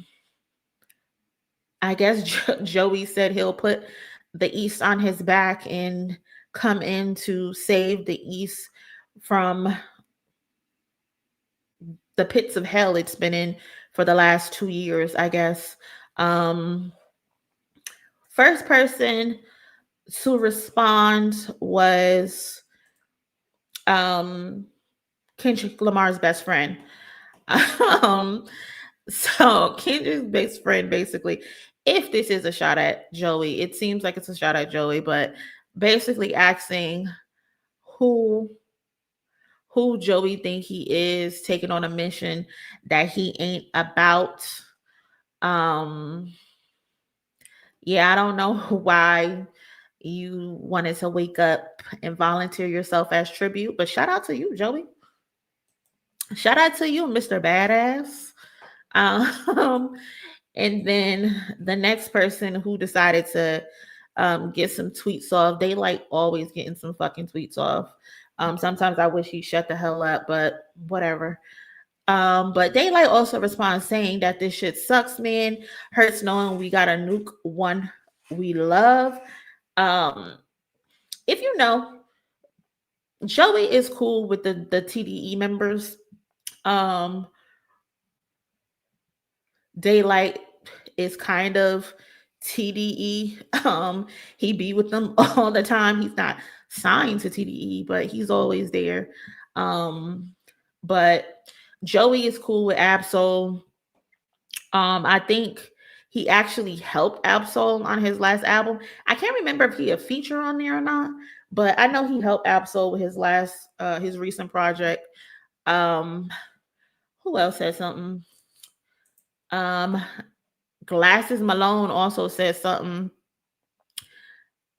guess Joey said he'll put the East on his back and come in to save the East from the pits of hell it's been in for the last 2 years, I guess. First person to respond was Kendrick Lamar's best friend. So Kendrick's best friend, basically, if this is a shot at Joey, it seems like it's a shot at Joey, but basically asking who Joey think he is, taking on a mission that he ain't about. Yeah, I don't know why you wanted to wake up and volunteer yourself as tribute, but shout out to you, Joey. Shout out to you, Mr. Badass. And then the next person who decided to get some tweets off, they like always getting some fucking tweets off. Sometimes I wish he shut the hell up, but whatever. But Daylight also responds saying that this shit sucks, man. Hurts knowing we got to nuke one we love. If you know, Joey is cool with the TDE members. Daylight is kind of TDE. He be with them all the time. He's not signed to TDE, but he's always there. But Joey is cool with Absol. I think he actually helped Absol on his last album. I can't remember if he a feature on there or not, but I know he helped Absol with his last, his recent project. Who else said something? Glasses Malone also said something.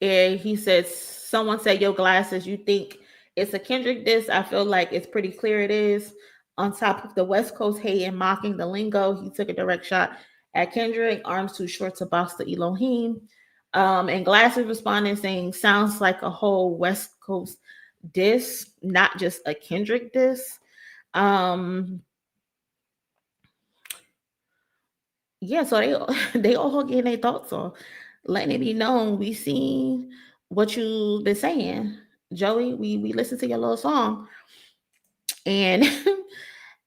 And he said, someone said, yo, Glasses, you think it's a Kendrick diss? I feel like it's pretty clear it is. On top of the West Coast hate and mocking the lingo, he took a direct shot at Kendrick. Arms too short to box the Elohim. And Glasses responded saying, sounds like a whole West Coast diss, not just a Kendrick diss. Yeah, so they all getting their thoughts on, letting it be known we seen what you been saying, Joey. We listened to your little song, and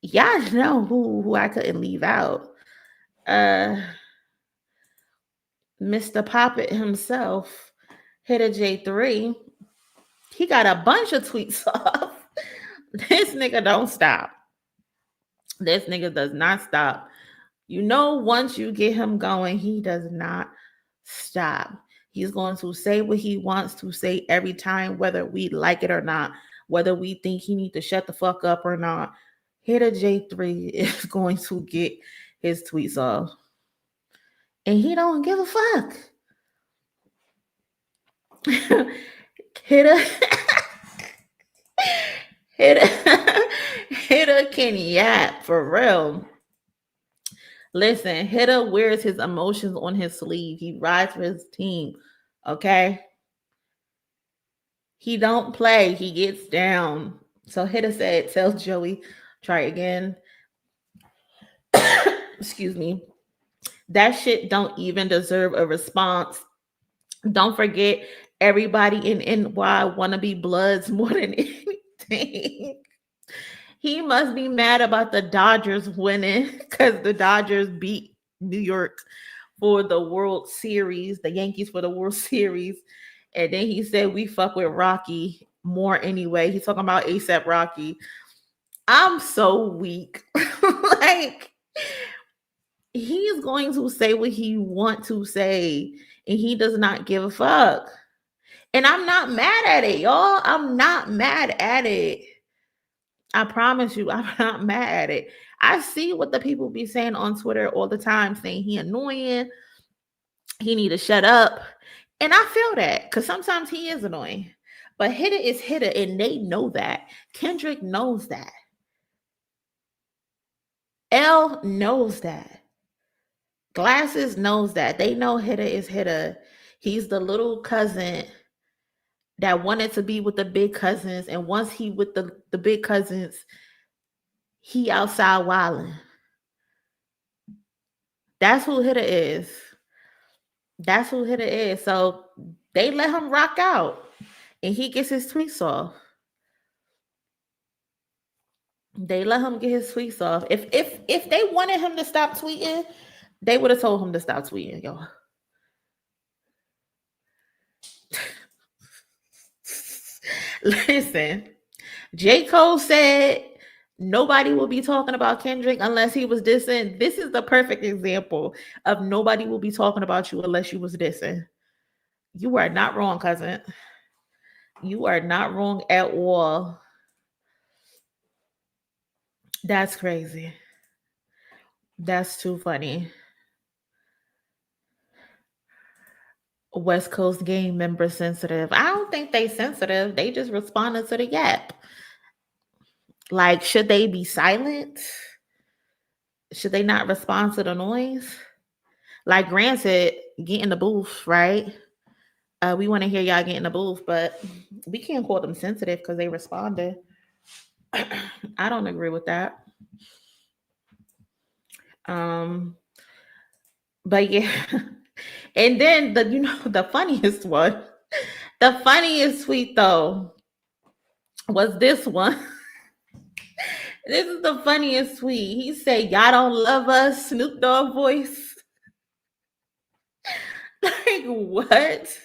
y'all know who I couldn't leave out. Mr. Poppet himself, Hitter J3. He got a bunch of tweets off. This nigga don't stop. This nigga does not stop. You know, once you get him going, he does not stop. He's going to say what he wants to say every time, whether we like it or not, whether we think he needs to shut the fuck up or not. Hitter J3 is going to get his tweets off. And he don't give a fuck. Hitter can yap for real. Listen, Hitter wears his emotions on his sleeve. He rides for his team. Okay. He don't play. He gets down. So Hitter said, tell Joey, try again. Excuse me. That shit don't even deserve a response. Don't forget, everybody in NY want to be Bloods more than anything. He must be mad about the Dodgers winning because the Dodgers beat New York for the World Series, the Yankees for the World Series. And then he said, we fuck with Rocky more anyway. He's talking about ASAP Rocky. I'm so weak. Like, he's going to say what he wants to say, and he does not give a fuck. And I'm not mad at it, y'all. I'm not mad at it. I promise you, I'm not mad at it. I see what the people be saying on Twitter all the time, saying he annoying, he need to shut up. And I feel that, because sometimes he is annoying. But Hitter is Hitter, and they know that. Kendrick knows that. L knows that. Glasses knows that. They know Hitter is Hitter. He's the little cousin that wanted to be with the big cousins, and once he with the big cousins, he outside wilding. That's who Hitter is. That's who Hitter is. So they let him rock out, and he gets his tweets off. They let him get his tweets off. If they wanted him to stop tweeting, they would have told him to stop tweeting, y'all. Listen, J. Cole said nobody will be talking about Kendrick unless he was dissing. This is the perfect example of nobody will be talking about you unless you was dissing. You are not wrong, cousin. You are not wrong at all. That's crazy. That's too funny. West Coast gang member sensitive. I don't think they sensitive. They just responded to the yap. Like, should they be silent? Should they not respond to the noise? Like Grant said, get in the booth, right? We want to hear y'all get in the booth, but we can't call them sensitive because they responded. I don't agree with that. But yeah. And then the funniest one, the funniest tweet though was this one. This is the funniest tweet. He said, y'all don't love us, Snoop Dogg voice. Like, what?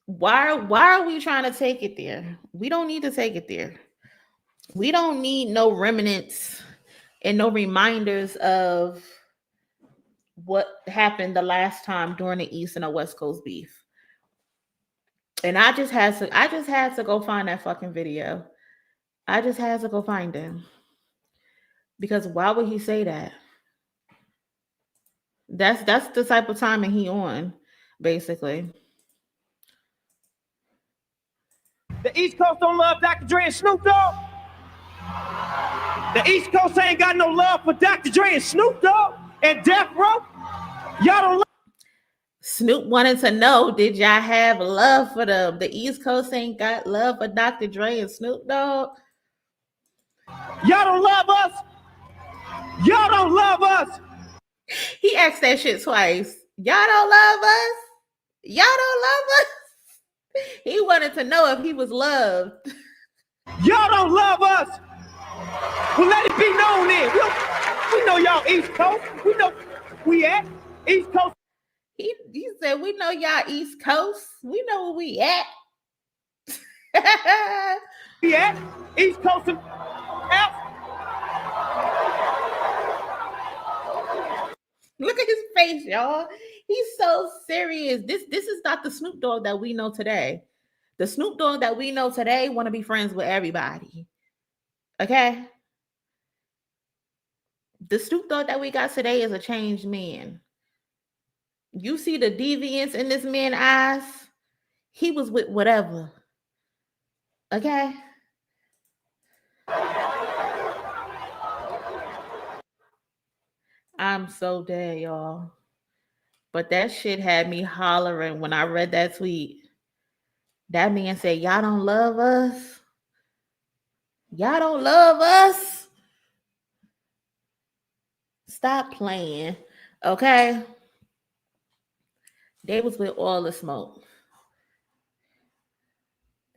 Why are we trying to take it there? We don't need to take it there. We don't need no remnants and no reminders of what happened the last time during the East and the West Coast beef. And I just had to go find that fucking video. I just had to go find him. Because why would he say that? That's the type of timing he on, basically. The East Coast don't love Dr. Dre and Snoop Dogg. The East Coast ain't got no love for Dr. Dre and Snoop Dogg and Death Row. Y'all don't love. Snoop wanted to know, did y'all have love for them? The East Coast ain't got love for Dr. Dre and Snoop Dogg. Y'all don't love us. Y'all don't love us. He asked that shit twice. Y'all don't love us? Y'all don't love us? He wanted to know if he was loved. Y'all don't love us. Well, let it be known then. We know y'all East Coast. We know we at East Coast. He said, we know y'all East Coast. We know where we at. We at East Coast and out. Look at his face, y'all. He's so serious. This is not the Snoop Dogg that we know today. The Snoop Dogg that we know today want to be friends with everybody. Okay? The Snoop Dogg that we got today is a changed man. You see the deviance in this man's eyes? He was with whatever. Okay? I'm so dead, y'all. But that shit had me hollering when I read that tweet. That man said, y'all don't love us? Y'all don't love us? Stop playing. Okay? They was with all the smoke.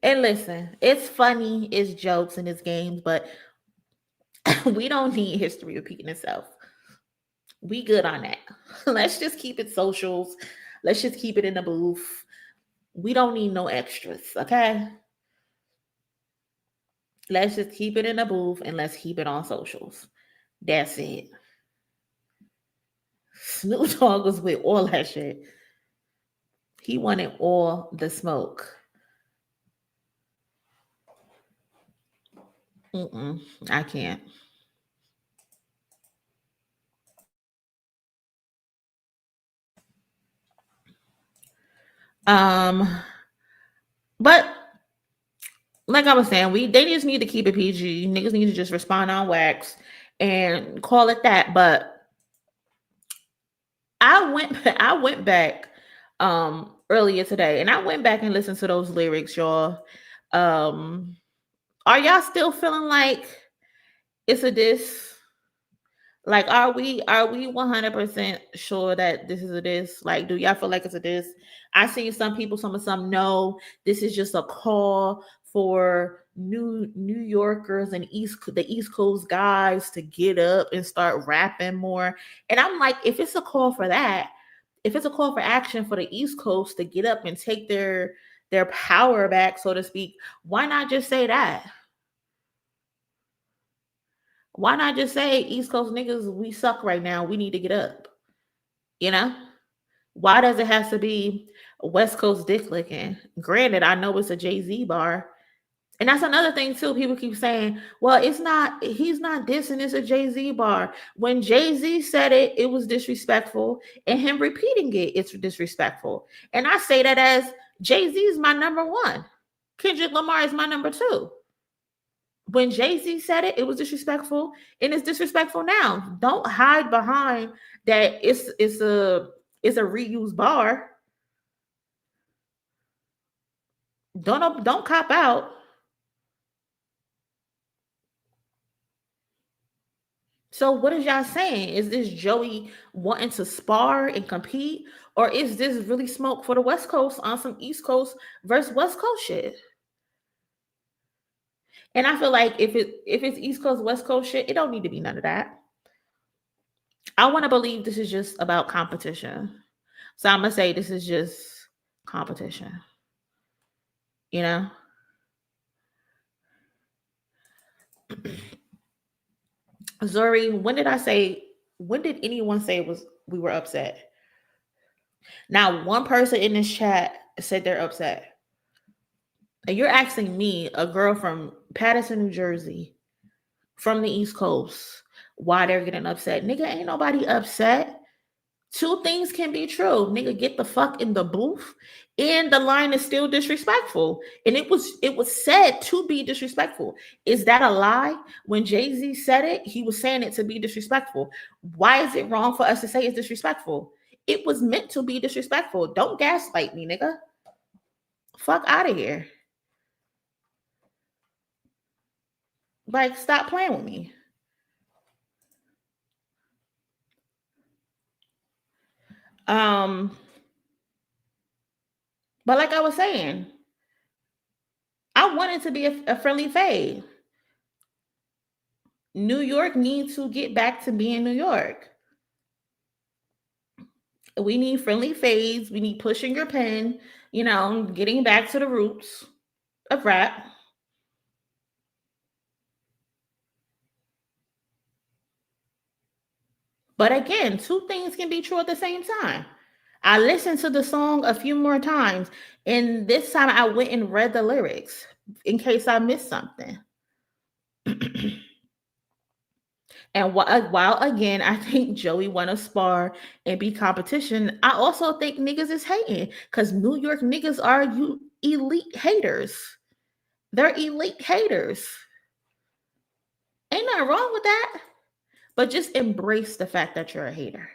And listen, it's funny, it's jokes and it's games, but we don't need history repeating itself. We good on that. Let's just keep it socials. Let's just keep it in the booth. We don't need no extras, okay? Let's just keep it in the booth and let's keep it on socials. That's it. Snoop Dogg was with all that shit. He wanted all the smoke. I can't. But like I was saying, they just need to keep it PG. Niggas need to just respond on wax and call it that. But I went back earlier today and I went back and listened to those lyrics, y'all. Are y'all still feeling like it's a diss? Like, are we 100% sure that this is a diss? Like, do y'all feel like it's a diss? I see some people, some no, this is just a call for New Yorkers and the East Coast guys to get up and start rapping more. And I'm like, if it's a call for that, if it's a call for action for the East Coast to get up and take their power back, so to speak, why not just say that? Why not just say, East Coast niggas, we suck right now. We need to get up. You know? Why does it have to be West Coast dick licking? Granted, I know it's a Jay-Z bar. And that's another thing too. People keep saying, well, he's not dissing, it's a Jay-Z bar. When Jay-Z said it, it was disrespectful. And him repeating it, it's disrespectful. And I say that as Jay-Z is my number one. Kendrick Lamar is my number two. When Jay-Z said it, it was disrespectful, and it's disrespectful now. Don't hide behind that it's a reused bar. Don't cop out. So what is y'all saying? Is this Joey wanting to spar and compete, or is this really smoke for the West Coast on some East Coast versus West Coast shit? And I feel like if it's East Coast, West Coast shit, it don't need to be none of that. I want to believe this is just about competition. So I'm going to say this is just competition. You know? Zuri, when did anyone say we were upset? Now, one person in this chat said they're upset. And you're asking me, a girl from Paterson, New Jersey, from the East Coast, why they're getting upset. Nigga, ain't nobody upset. Two things can be true. Nigga, get the fuck in the booth, and the line is still disrespectful. And it was said to be disrespectful. Is that a lie? When Jay-Z said it, he was saying it to be disrespectful. Why is it wrong for us to say it's disrespectful? It was meant to be disrespectful. Don't gaslight me, nigga. Fuck out of here. Like, stop playing with me. But like I was saying, I want it to be a friendly fade. New York needs to get back to being New York. We need friendly fades. We need pushing your pen, getting back to the roots of rap. But again, two things can be true at the same time. I listened to the song a few more times, and this time I went and read the lyrics in case I missed something. And while again, I think Joey want to spar and be competition, I also think niggas is hating because New York niggas are elite haters. They're elite haters. Ain't nothing wrong with that. But just embrace the fact that you're a hater.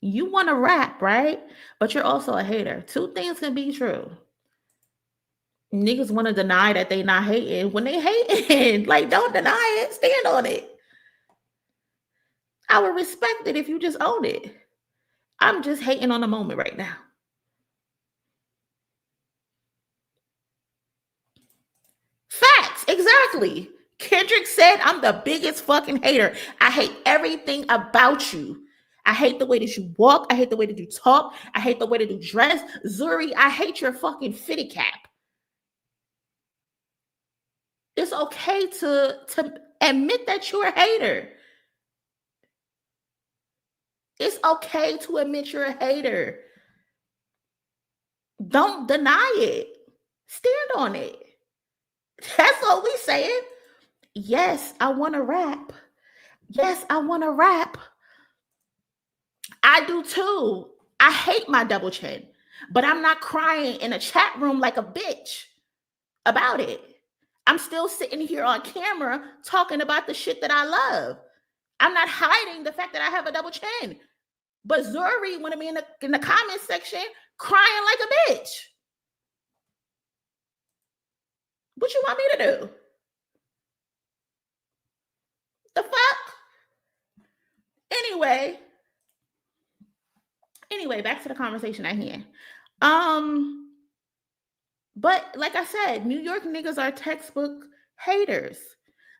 You want to rap, right? But you're also a hater. Two things can be true. Niggas want to deny that they not hating when they hating. Like, don't deny it. Stand on it. I would respect it if you just own it. I'm just hating on the moment right now. Facts, exactly. Kendrick said, I'm the biggest fucking hater. I hate everything about you. I hate the way that you walk. I hate the way that you talk. I hate the way that you dress. Zuri, I hate your fucking fitty cap. It's okay to admit that you're a hater. It's okay to admit you're a hater. Don't deny it. Stand on it. That's all we saying. Yes, I want to rap. Yes, I want to rap. I do too. I hate my double chin, but I'm not crying in a chat room like a bitch about it. I'm still sitting here on camera talking about the shit that I love. I'm not hiding the fact that I have a double chin. But Zuri wanted me in the comment section crying like a bitch. What you want me to do? The fuck? Anyway, back to the conversation at hand. But like I said, New York niggas are textbook haters.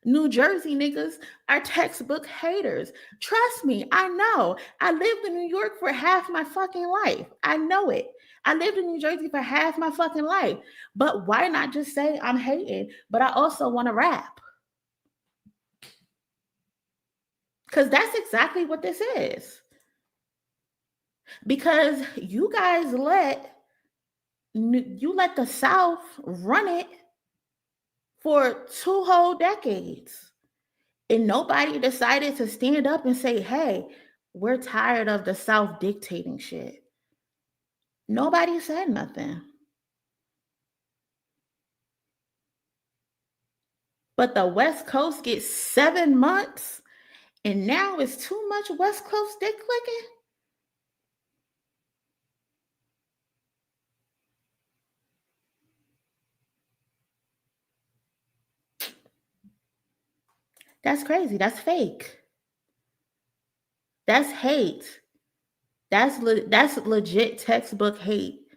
New Jersey niggas are textbook haters. Trust me, I know. I lived in New York for half my fucking life. I know it. I lived in New Jersey for half my fucking life. But why not just say I'm hating, but I also want to rap? Because that's exactly what this is. Because you guys let the South run it for 2 whole decades. And nobody decided to stand up and say, hey, we're tired of the South dictating shit. Nobody said nothing. But the West Coast gets 7 months, and now it's too much West Coast dick clicking? That's crazy. That's fake. That's hate. That's legit textbook hate.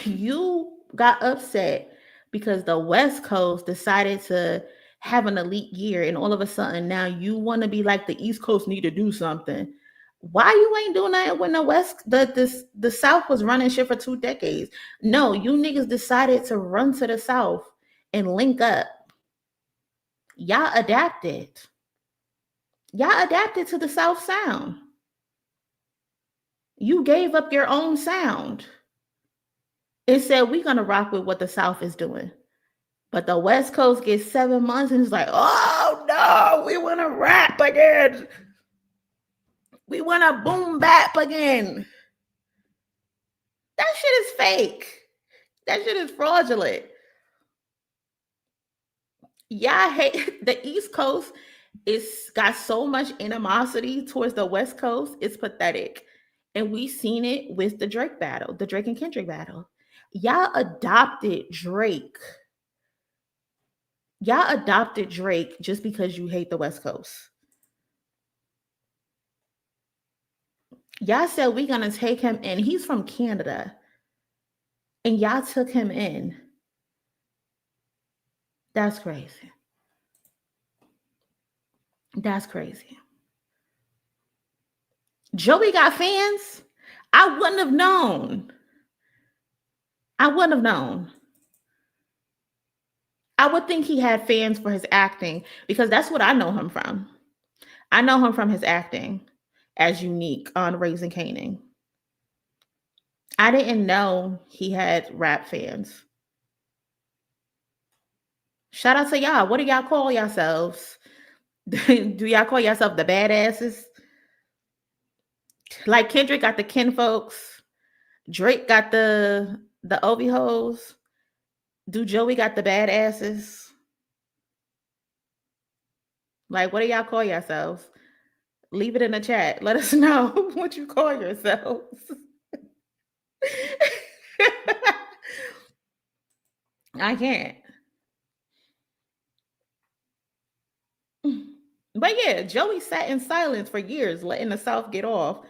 You got upset because the West Coast decided to have an elite year, and all of a sudden now you want to be like the East Coast need to do something. Why you ain't doing that when the South was running shit for 2 decades? No, you niggas decided to run to the South and link up. Y'all adapted. Y'all adapted to the South sound. You gave up your own sound and said, we're going to rock with what the South is doing. But the West Coast gets 7 months and it's like, oh no, we want to rap again. We want to boom bap again. That shit is fake. That shit is fraudulent. Yeah, hate the East Coast. It's got so much animosity towards the West Coast. It's pathetic. And we've seen it with the Drake battle, the Drake and Kendrick battle. Y'all adopted Drake. Y'all adopted Drake just because you hate the West Coast. Y'all said we're going to take him in. He's from Canada. And y'all took him in. That's crazy. That's crazy. Joey got fans? I wouldn't have known. I wouldn't have known. I would think he had fans for his acting because that's what I know him from. I know him from his acting as Unique on Raising Kanan. I didn't know he had rap fans. Shout out to y'all. What do y'all call yourselves? Do y'all call yourself the badasses? Like Kendrick got the kin folks, Drake got the Ovi hoes. Do Joey got the badasses? Like, what do y'all call yourselves? Leave it in the chat. Let us know what you call yourselves. I can't. But yeah, Joey sat in silence for years, letting the South get off.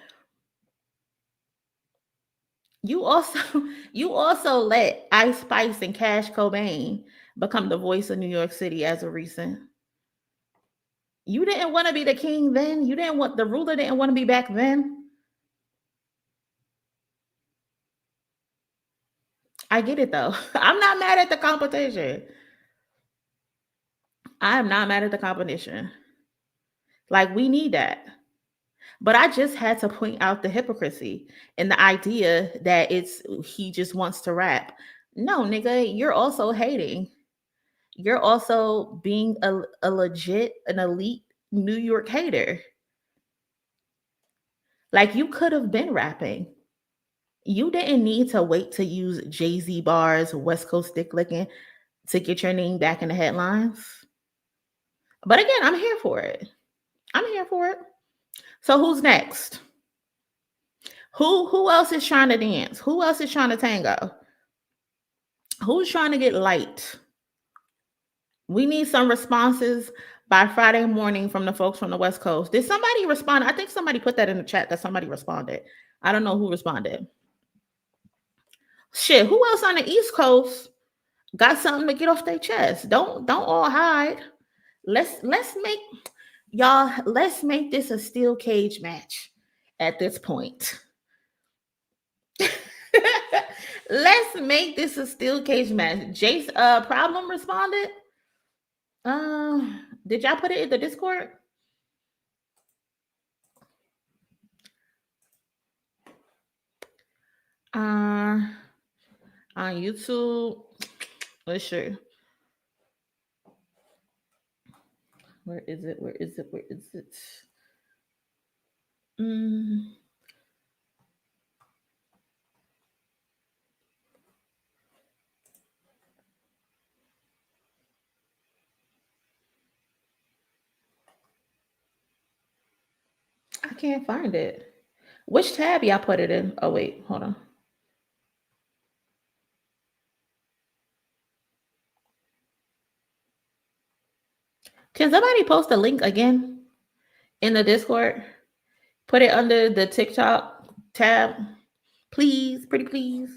You also let Ice Spice and Cash Cobain become the voice of New York City as of recent. You didn't want to be the king then. You didn't want the ruler didn't want to be back then. I get it though. I'm not mad at the competition. I'm not mad at the competition. Like, we need that. But I just had to point out the hypocrisy and the idea that he just wants to rap. No, nigga, you're also hating. You're also being a legit, an elite New York hater. Like, you could have been rapping. You didn't need to wait to use Jay-Z bars, West Coast dick licking to get your name back in the headlines. But again, I'm here for it. I'm here for it. So who's next? Who else is trying to dance? Who else is trying to tango? Who's trying to get light? We need some responses by Friday morning from the folks from the West Coast. Did somebody respond? I think somebody put that in the chat that somebody responded. I don't know who responded. Shit, who else on the East Coast got something to get off their chest? Don't all hide. Let's make this a steel cage match at this point. Let's make this a steel cage match. Jace problem responded. Did y'all put it in the Discord? On YouTube. Let's see. Where is it? I can't find it. Which tab y'all put it in? Oh, wait, hold on. Can somebody post a link again in the Discord? Put it under the TikTok tab. Please, pretty please.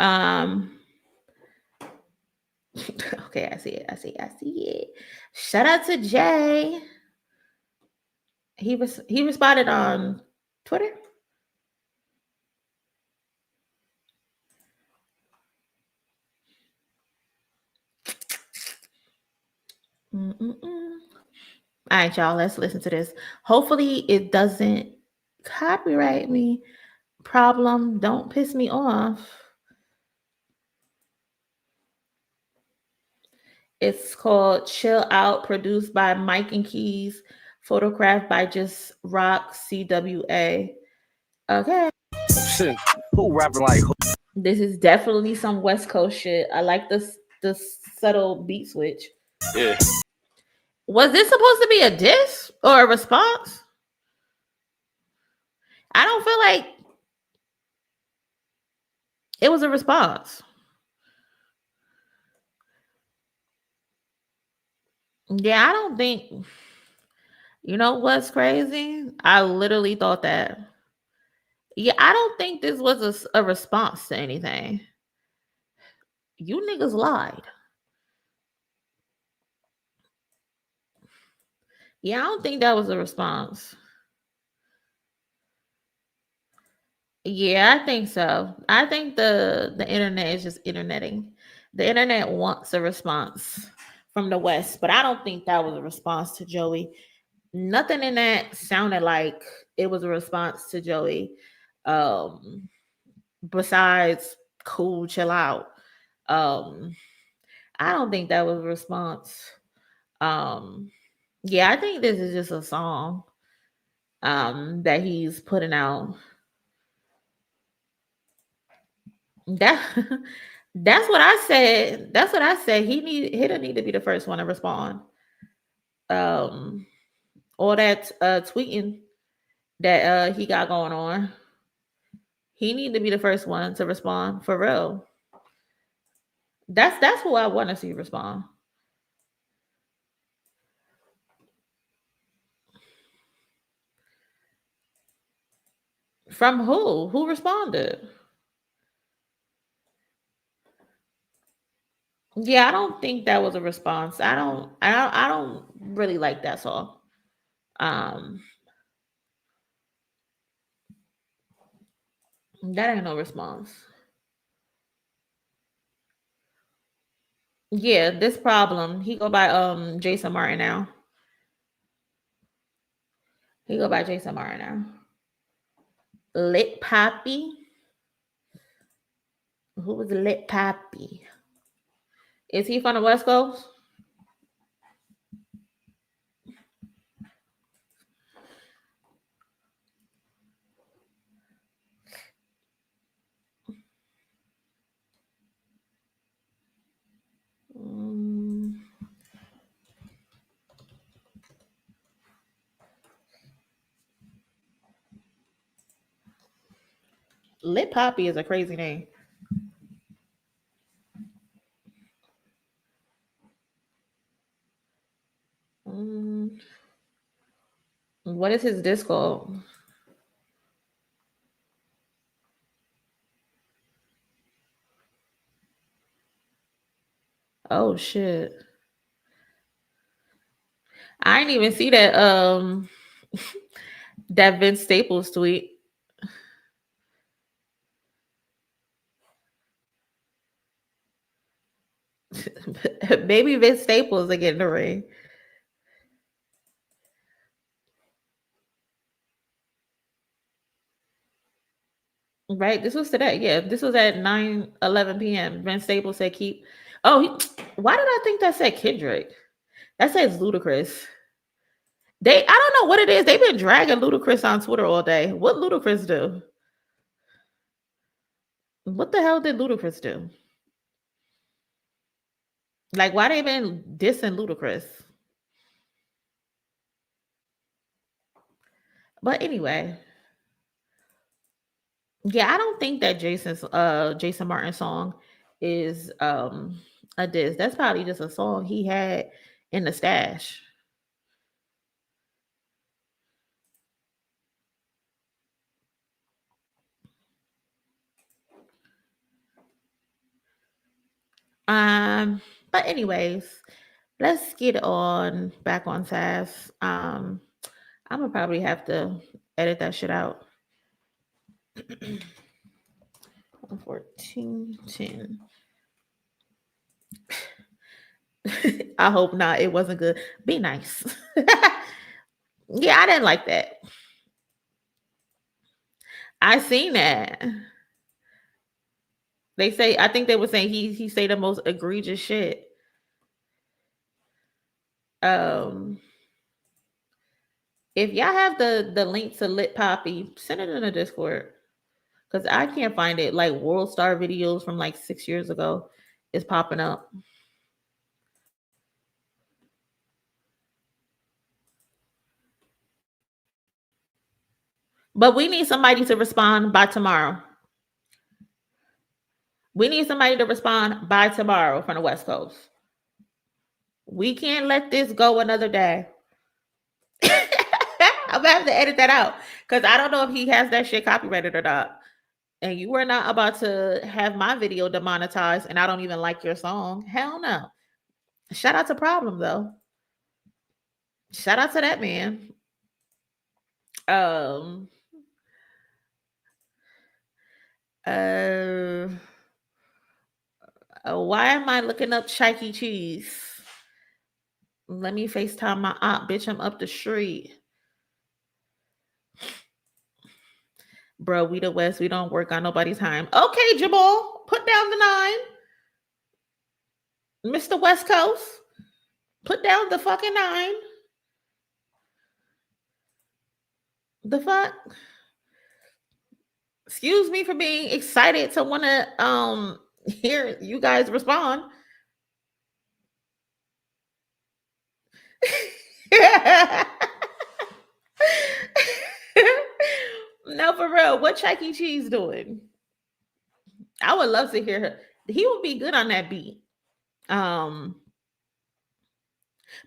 Okay, I see it. Shout out to Jay. He responded on Twitter. All right, y'all, let's listen to this. Hopefully it doesn't copyright me. Problem, don't piss me off. It's called Chill Out, produced by Mike and Keys, photographed by Just Rock CWA. Okay. Shit, who rapping like who? This is definitely some West Coast shit. I like the subtle beat switch. Yeah. Was this supposed to be a diss or a response? I don't feel like it was a response. Yeah, I don't think. You know what's crazy? I literally thought that. Yeah, I don't think this was a response to anything. You niggas lied. Yeah, I don't think that was a response. Yeah, I think so. I think the internet is just interneting. The internet wants a response from the West, but I don't think that was a response to Joey. Nothing in that sounded like it was a response to Joey. Besides cool, chill out. I don't think that was a response. Yeah, I think this is just a song that he's putting out. That's what I said. That's what I said. He don't need to be the first one to respond. All that tweeting that he got going on. He need to be the first one to respond for real. That's who I want to see respond. From who? Who responded? Yeah, I don't think that was a response. I don't really like that song. That ain't no response. Yeah, this problem. He go by Jason Martin now. He go by Jason Martin now. Lit Poppy. Who was Lit Poppy? Is he from the West Coast? Lit Poppy is a crazy name. What is his disc called? Oh shit. I didn't even see that that Vince Staples tweet. Maybe Vince Staples are getting the ring. Right, this was today. Yeah, this was at 9:11 p.m. Vince Staples said keep. Oh, why did I think that said Kendrick? That says Ludacris. I don't know what it is. They've been dragging Ludacris on Twitter all day. What Ludacris do? What the hell did Ludacris do? Like, why they been dissing Ludacris? But anyway, yeah, I don't think that Jason Martin song is a diss. That's probably just a song he had in the stash. But anyways, let's get on back on task. I'm gonna probably have to edit that shit out. 14:10. I hope not. It wasn't good. Be nice. Yeah, I didn't like that. I seen that. They say, I think they were saying he say the most egregious shit. If y'all have the link to Lit Poppy, send it in the Discord. Because I can't find it. Like World Star videos from like 6 years ago is popping up. But we need somebody to respond by tomorrow. We need somebody to respond by tomorrow from the West Coast. We can't let this go another day. I'm gonna have to edit that out because I don't know if he has that shit copyrighted or not. And you were not about to have my video demonetized and I don't even like your song. Hell no. Shout out to Problem though. Shout out to that man. Why am I looking up Chuck E. Cheese? Let me FaceTime my aunt, bitch. I'm up the street. Bro, we the West. We don't work on nobody's time. Okay, Jamal, put down the 9. Mr. West Coast. Put down the fucking 9. The fuck? Excuse me for being excited to want to hear you guys respond. No, for real. What Chuck E. Cheese doing? I would love to hear her. He would be good on that beat.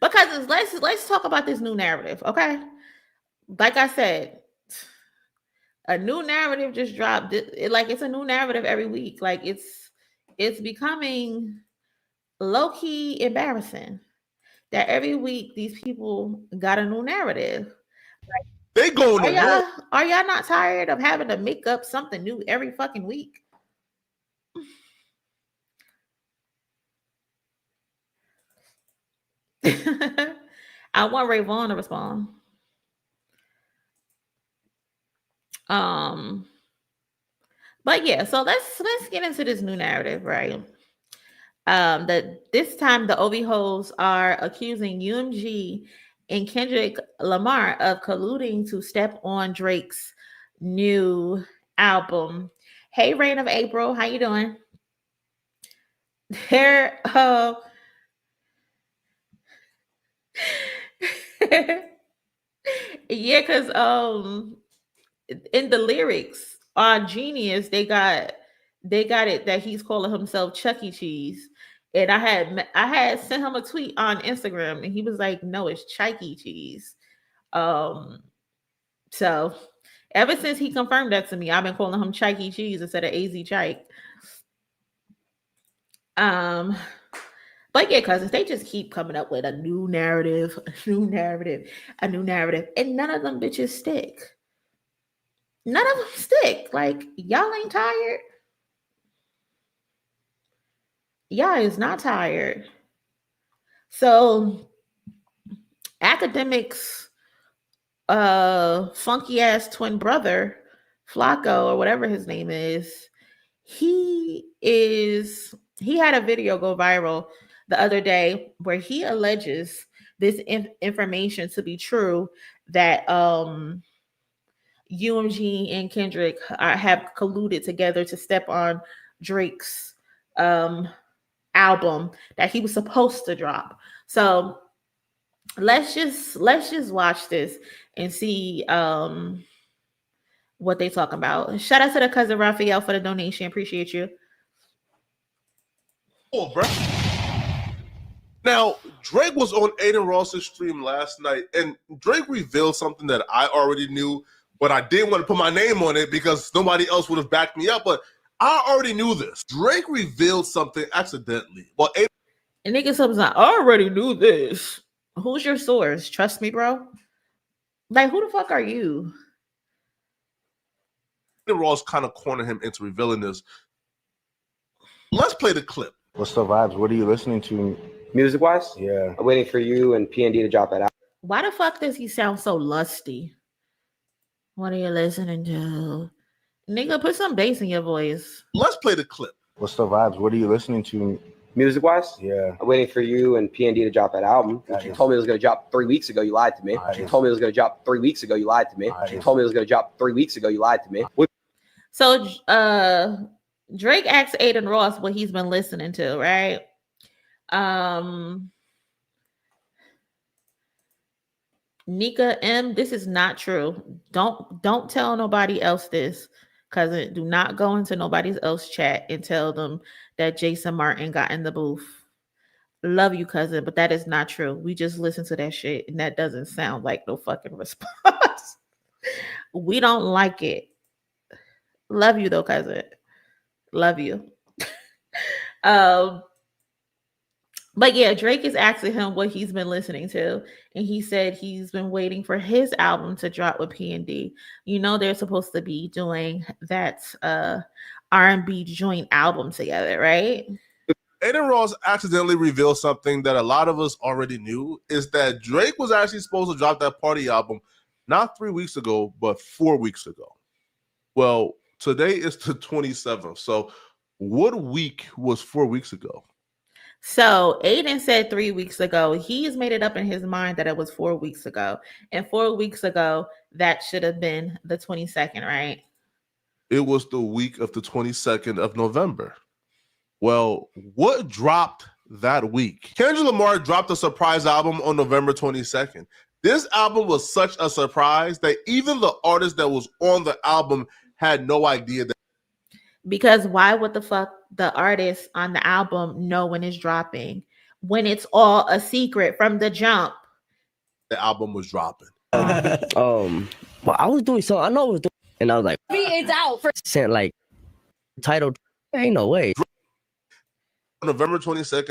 Because let's talk about this new narrative, okay? Like I said, a new narrative just dropped. It's a new narrative every week. Like it's becoming low-key embarrassing that every week these people got a new narrative. They going to are y'all not tired of having to make up something new every fucking week? I want Ray Vaughn to respond. But yeah, so let's get into this new narrative, right? That this time the OV hoes are accusing UMG and Kendrick Lamar of colluding to step on Drake's new album. Hey, Rain of April, how you doing? They're yeah, because in the lyrics on Genius, they got it that he's calling himself Chuck E. Cheese. And I had sent him a tweet on Instagram and he was like, no, it's Chuck E. Cheese. So ever since he confirmed that to me, I've been calling him Chuck E. Cheese instead of AZ Chike. But yeah, cousins, they just keep coming up with a new narrative, and none of them bitches stick. None of them stick. Like, y'all ain't tired. Y'all is not tired. So, Academics, funky ass twin brother, Flacco, or whatever his name is, he had a video go viral the other day where he alleges this information to be true, that UMG and Kendrick have colluded together to step on Drake's album that he was supposed to drop. So let's just watch this and see what they talk about. Shout out to the cousin Raphael for the donation. Appreciate you. Oh, bro. Now, Drake was on Aiden Ross's stream last night, and Drake revealed something that I already knew, but I didn't want to put my name on it because nobody else would have backed me up. But I already knew this. Drake revealed something accidentally. Well, and nigga, something's like, I already knew this. Who's your source? Trust me, bro. Like, who the fuck are you? Aiden Ross kind of cornered him into revealing this. Let's play the clip. What's the vibes? What are you listening to? Music-wise? Yeah. I'm waiting for you and PND to drop that out. Why the fuck does he sound so lusty? What are you listening to? Nigga, put some bass in your voice. Let's play the clip. What's the vibes? What are you listening to? Music-wise? Yeah. I'm waiting for you and PND to drop that album. You told me it was going to drop 3 weeks ago. You lied to me. You told me it was going to drop 3 weeks ago. You lied to me. You told me it was going to drop 3 weeks ago. You lied to me. So, Drake asked Aiden Ross what he's been listening to, right? Nika M, this is not true. Don't tell nobody else this, cousin. Do not go into nobody else's chat and tell them that Jason Martin got in the booth. Love you, cousin, but that is not true. We just listened to that shit and that doesn't sound like no fucking response. We don't like it. Love you though, cousin. Love you. But yeah, Drake is asking him what he's been listening to, and he said he's been waiting for his album to drop with P&D. You know, they're supposed to be doing that R&B joint album together, right? Aiden Ross accidentally revealed something that a lot of us already knew, is that Drake was actually supposed to drop that Party album not 3 weeks ago, but 4 weeks ago. Well, today is the 27th. So what week was 4 weeks ago? So Aiden said 3 weeks ago. He's made it up in his mind that it was 4 weeks ago. And 4 weeks ago, that should have been the 22nd, right? It was the week of the 22nd of November. Well, what dropped that week? Kendrick Lamar dropped a surprise album on November 22nd. This album was such a surprise that even the artist that was on the album had no idea that. Because why would the fuck the artist on the album know when it's dropping? When it's all a secret from the jump. The album was dropping. Well, I was doing so. I know I was doing, and I was like, It's out for sent like title. Ain't no way. November 22nd.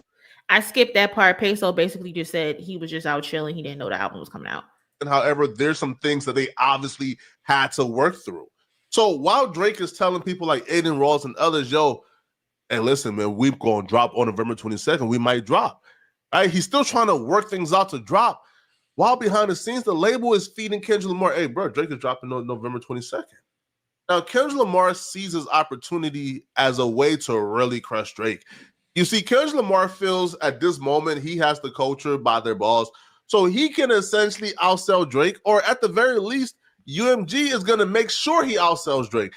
I skipped that part. Peso basically just said he was just out chilling. He didn't know the album was coming out. And however, there's some things that they obviously had to work through. So while Drake is telling people like Aiden Ross and others, yo, and listen, man, we're going to drop on November 22nd. We might drop. Right? He's still trying to work things out to drop. While behind the scenes, the label is feeding Kendrick Lamar, hey, bro, Drake is dropping on November 22nd. Now, Kendrick Lamar sees his opportunity as a way to really crush Drake. You see, Kendrick Lamar feels at this moment he has the culture by their balls, so he can essentially outsell Drake, or at the very least, UMG is going to make sure he outsells Drake.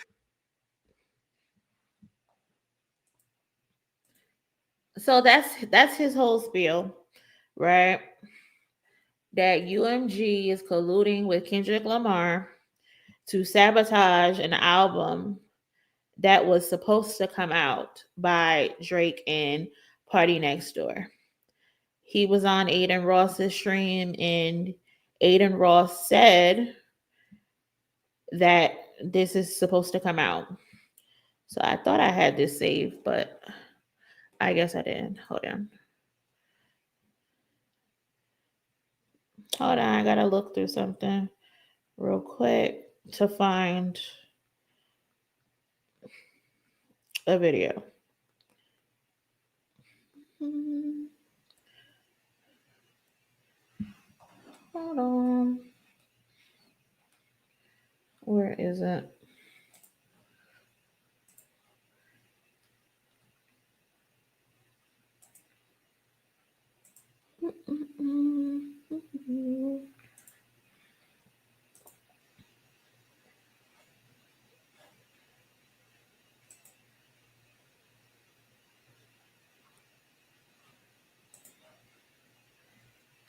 So that's his whole spiel, right? That UMG is colluding with Kendrick Lamar to sabotage an album that was supposed to come out by Drake and Party Next Door. He was on Aiden Ross's stream, and Aiden Ross said that this is supposed to come out. So I thought I had this saved, but I guess I didn't. Hold on, I gotta look through something real quick to find a video. Hold on. Where is it?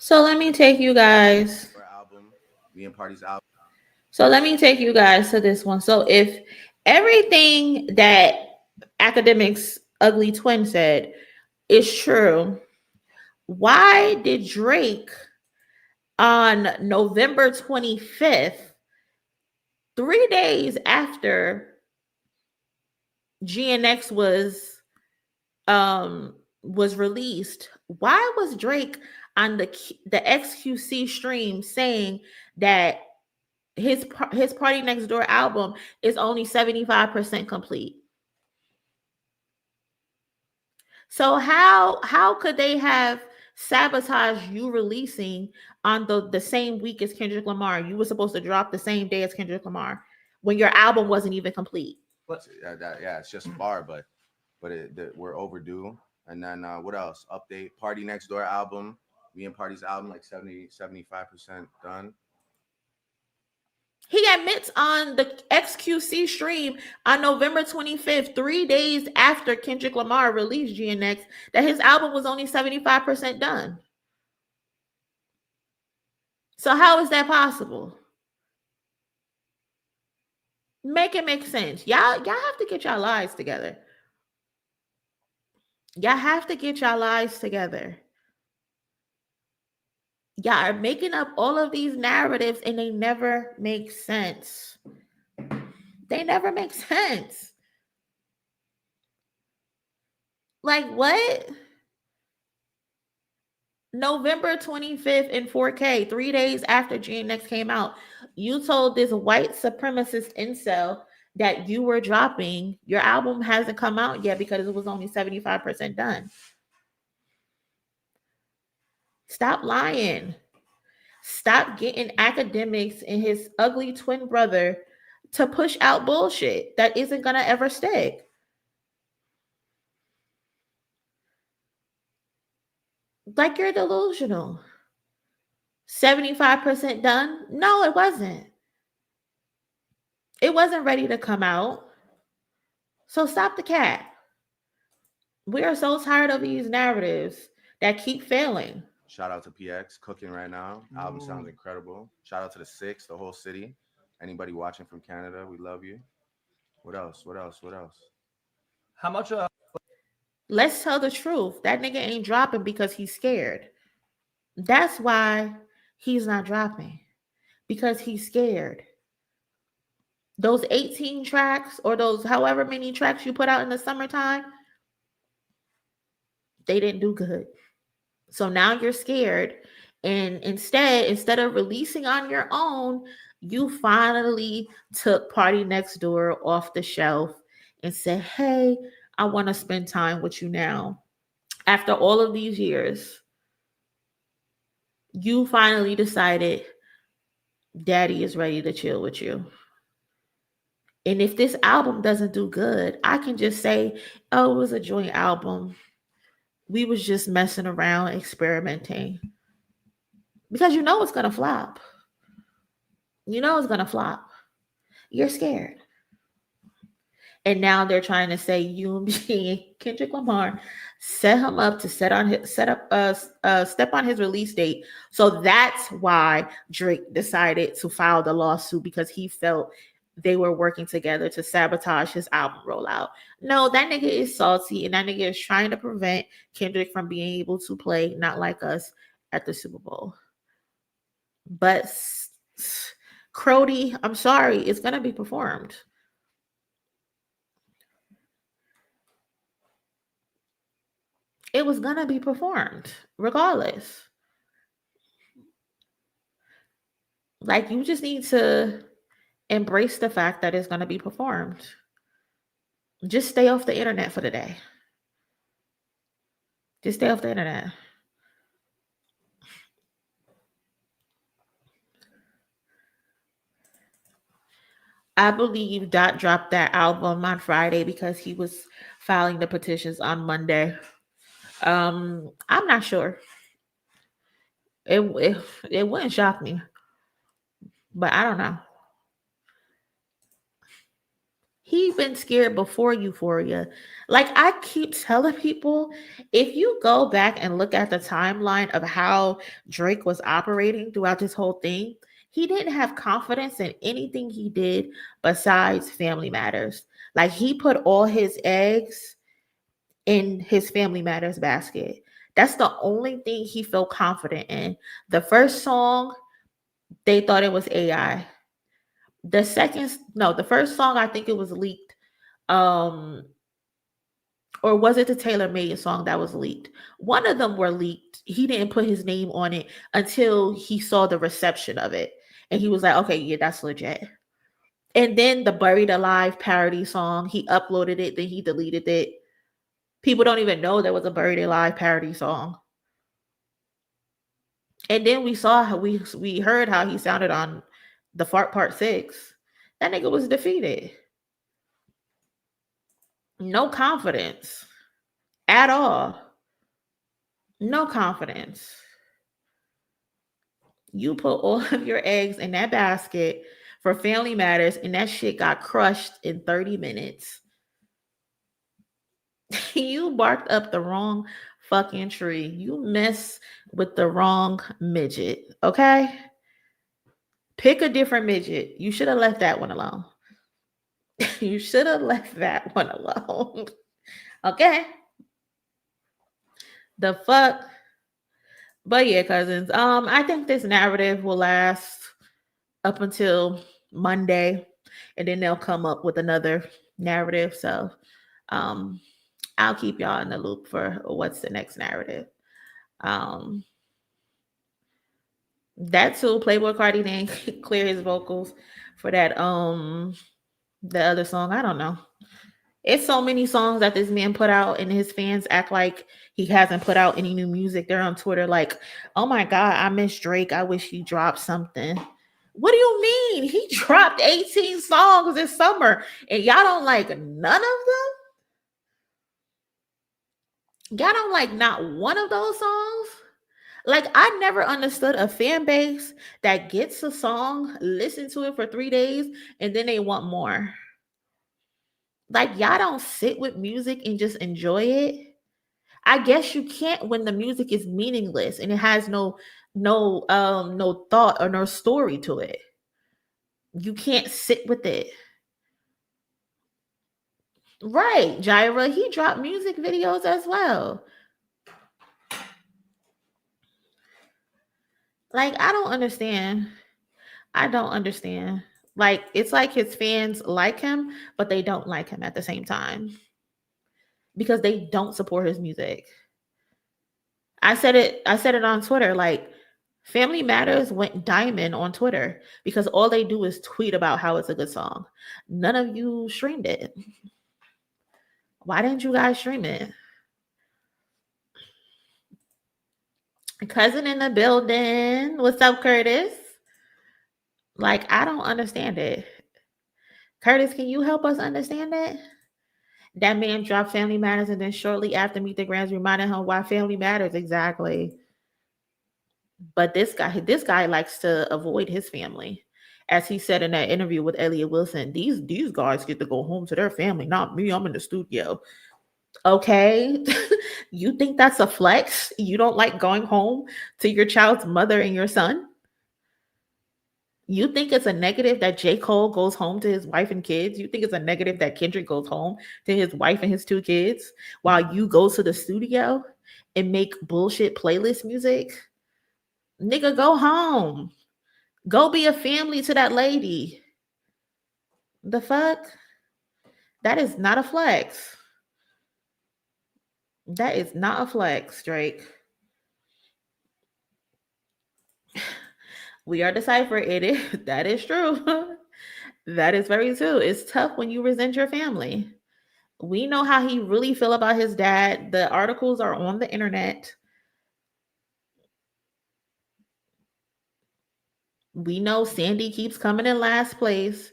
So let me take you guys. So let me take you guys to this one. So if everything that Academics Ugly Twin said is true, why did Drake on November 25th, 3 days after GNX was released, why was Drake on the XQC stream saying that his Party Next Door album is only 75% complete? So how could they have sabotaged you releasing on the same week as Kendrick Lamar? You were supposed to drop the same day as Kendrick Lamar when your album wasn't even complete. Yeah, it's just a bar, but we're overdue. And then what else? Update Party Next Door album. Me and Party's album like 75% done. He admits on the XQC stream on November 25th, 3 days after Kendrick Lamar released GNX, that his album was only 75% done. So how is that possible? Make it make sense. Y'all have to get y'all lives together. Y'all have to get y'all lives together. Y'all are making up all of these narratives and they never make sense. They never make sense. Like what? November 25th in 4K, 3 days after GNX came out, you told this white supremacist incel that you were dropping. Your album hasn't come out yet because it was only 75% done. Stop lying. Stop getting Academics and his ugly twin brother to push out bullshit that isn't going to ever stick. Like, you're delusional. 75% done? No, it wasn't. It wasn't ready to come out. So stop the cat. We are so tired of these narratives that keep failing. Shout out to PX cooking right now. Album sounds incredible. Shout out to the Six, the whole city. Anybody watching from Canada, we love you. What else? What else? What else? How much? Let's tell the truth. That nigga ain't dropping because he's scared. That's why he's not dropping. Because he's scared. Those 18 tracks or those however many tracks you put out in the summertime, they didn't do good. So now you're scared. And instead of releasing on your own, you finally took Party Next Door off the shelf and said, hey, I want to spend time with you now. After all of these years, you finally decided Daddy is ready to chill with you. And if this album doesn't do good, I can just say, oh, it was a joint album. We was just messing around, experimenting. Because you know it's going to flop. You know it's going to flop. You're scared. And now they're trying to say UMG and Kendrick Lamar set him up to step on his release date. So that's why Drake decided to file the lawsuit, because he felt they were working together to sabotage his album rollout. No, that nigga is salty, and that nigga is trying to prevent Kendrick from being able to play Not Like Us at the Super Bowl. But Crody, I'm sorry, it's going to be performed. It was going to be performed regardless. Like, you just need to embrace the fact that it's going to be performed. Just stay off the internet for the day. Just stay off the internet. I believe Dot dropped that album on Friday because he was filing the petitions on Monday. I'm not sure. It wouldn't shock me, but I don't know. He been scared before Euphoria. Like, I keep telling people, if you go back and look at the timeline of how Drake was operating throughout this whole thing, he didn't have confidence in anything he did besides Family Matters. Like, he put all his eggs in his Family Matters basket. That's the only thing he felt confident in. The first song, they thought it was AI. The first song, I think it was leaked. Or was it the Taylor Made song that was leaked? One of them were leaked. He didn't put his name on it until he saw the reception of it. And he was like, okay, yeah, that's legit. And then the Buried Alive parody song, he uploaded it, then he deleted it. People don't even know there was a Buried Alive parody song. And then we heard how he sounded on The Fart Part 6. That nigga was defeated. No confidence at all. No confidence. You put all of your eggs in that basket for Family Matters, and that shit got crushed in 30 minutes. You barked up the wrong fucking tree. You mess with the wrong midget, okay? Pick a different midget. You should have left that one alone. You should have left that one alone. Okay? The fuck? But yeah, cousins. I think this narrative will last up until Monday, and then they'll come up with another narrative. So I'll keep y'all in the loop for what's the next narrative. That too, Playboy Cardi didn't clear his vocals for that the other song. I don't know. It's so many songs that this man put out, and his fans act like he hasn't put out any new music. They're on Twitter like, oh my God, I miss Drake. I wish he dropped something. What do you mean? He dropped 18 songs this summer, and y'all don't like none of them? Y'all don't like not one of those songs? Like, I never understood a fan base that gets a song, listen to it for 3 days, and then they want more. Like, y'all don't sit with music and just enjoy it. I guess you can't when the music is meaningless and it has no thought or no story to it. You can't sit with it. Right, Gyra, he dropped music videos as well. Like, I don't understand. I don't understand. Like, it's like his fans like him, but they don't like him at the same time because they don't support his music. I said it on Twitter. Like, Family Matters went diamond on Twitter because all they do is tweet about how it's a good song. None of you streamed it. Why didn't you guys stream it? Cousin in the building. What's up, Curtis? Like, I don't understand it. Curtis, can you help us understand it? That man dropped Family Matters and then shortly after Meet the Grands reminded him why Family Matters exactly. But this guy likes to avoid his family. As he said in that interview with Elliot Wilson, these guys get to go home to their family, not me. I'm in the studio. Okay. You think that's a flex? You don't like going home to your child's mother and your son? You think it's a negative that J. Cole goes home to his wife and kids? You think it's a negative that Kendrick goes home to his wife and his 2 kids while you go to the studio and make bullshit playlist music? Nigga, go home. Go be a family to that lady. The fuck? That is not a flex. That is not a flex, Drake. We are Decipher. It is. That is true. That is very true. It's tough when you resent your family. We know how he really feel about his dad. The articles are on the internet. We know Sandy keeps coming in last place.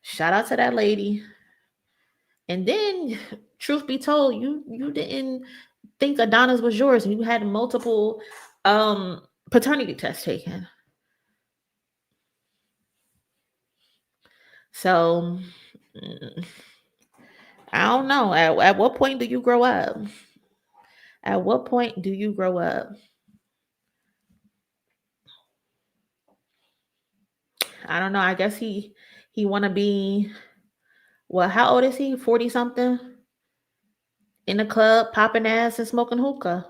Shout out to that lady. And then, truth be told, you didn't think Adonis was yours, and you had multiple paternity tests taken. So I don't know. At what point do you grow up? At what point do you grow up? I don't know. I guess he want to be, well, how old is he? 40 something? In the club, popping ass and smoking hookah.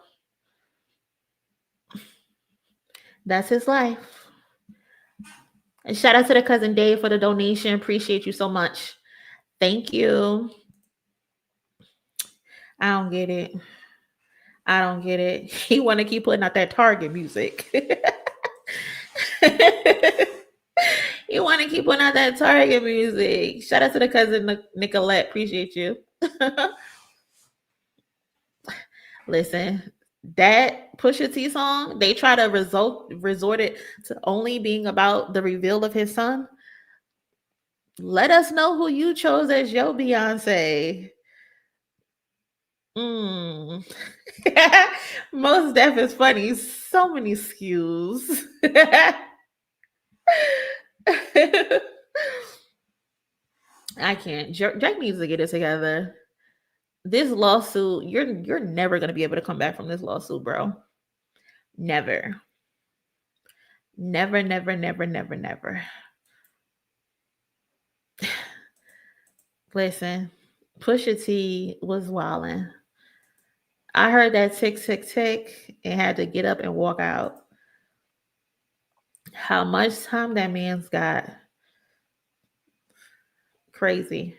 That's his life. And shout out to the cousin Dave for the donation. Appreciate you so much. Thank you. I don't get it. I don't get it. He want to keep putting out that Target music. He want to keep putting out that Target music. Shout out to the cousin Nicolette. Appreciate you. Listen, that Pusha T song, they try to resort it to only being about the reveal of his son. Let us know who you chose as your Beyonce. Most Def is funny. So many skews. I can't. Drake needs to get it together. This lawsuit, you're never gonna be able to come back from this lawsuit, bro. Never. Never, never, never, never, never. Listen, Pusha T was wilding. I heard that tick, tick, tick, and had to get up and walk out. How much time that man's got? Crazy.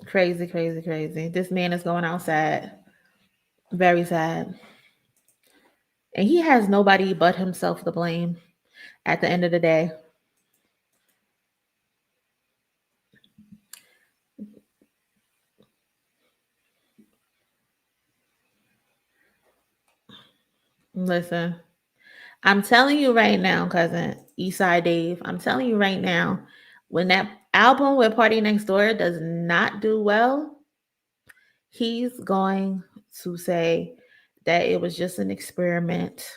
Crazy, crazy, crazy. This man is going outside. Very sad. And he has nobody but himself to blame at the end of the day. Listen, I'm telling you right now, cousin Eastside Dave, I'm telling you right now, when that album with Party Next Door does not do well, he's going to say, that it was just an experiment.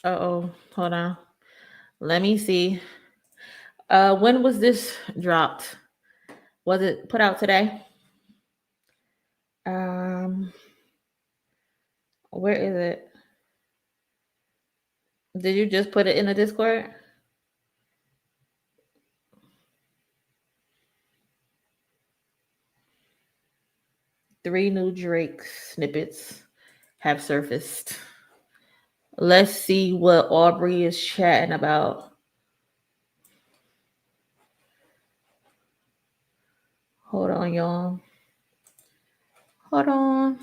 Uh-oh, hold on. Let me see. When was this dropped? Was it put out today? Where is it? Did you just put it in the Discord? Three new Drake snippets have surfaced. Let's see what Aubrey is chatting about. Hold on, y'all. Hold on.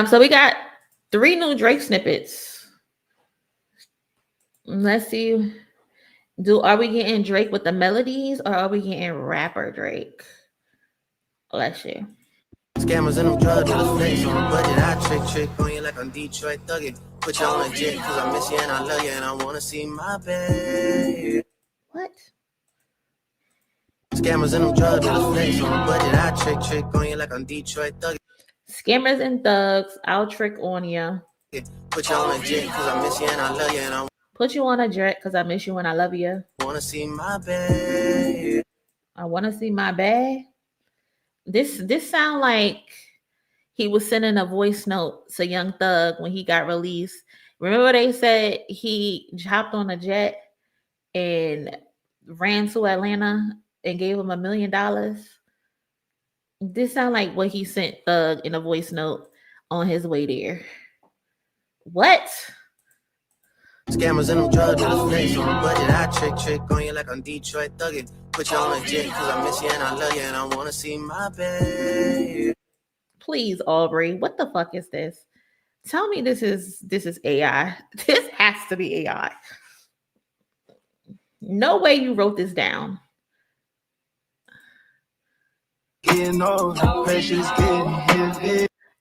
So we got 3 new Drake snippets. Let's see. Are we getting Drake with the melodies or are we getting rapper Drake? Let's see. Scammers and them drug dealers flex on a budget. I trick on you like I'm Detroit thugging. Put you on a jet cause I miss you and I love you and I wanna see my bed. What? Scammers and them drug dealers flex on a budget. I trick on you like I'm Detroit thugging. Scammers and thugs, I'll trick on you. Put you on a jet cause I miss you and I love you and I put you on a jet cause I miss you and I love you. Wanna see my bed. I wanna see my bed. This sound like he was sending a voice note to Young Thug when he got released. Remember they said he hopped on a jet and ran to Atlanta and gave him $1 million? This sound like what he sent Thug in a voice note on his way there. What? Scammers and them drug dealers flex on a budget. I trick on you like I'm Detroit thugging. Put you on a jet cause I miss you and I love you and I wanna see my bed. Please, Aubrey, what the fuck is this? Tell me this is AI. This has to be AI. No way you wrote this down.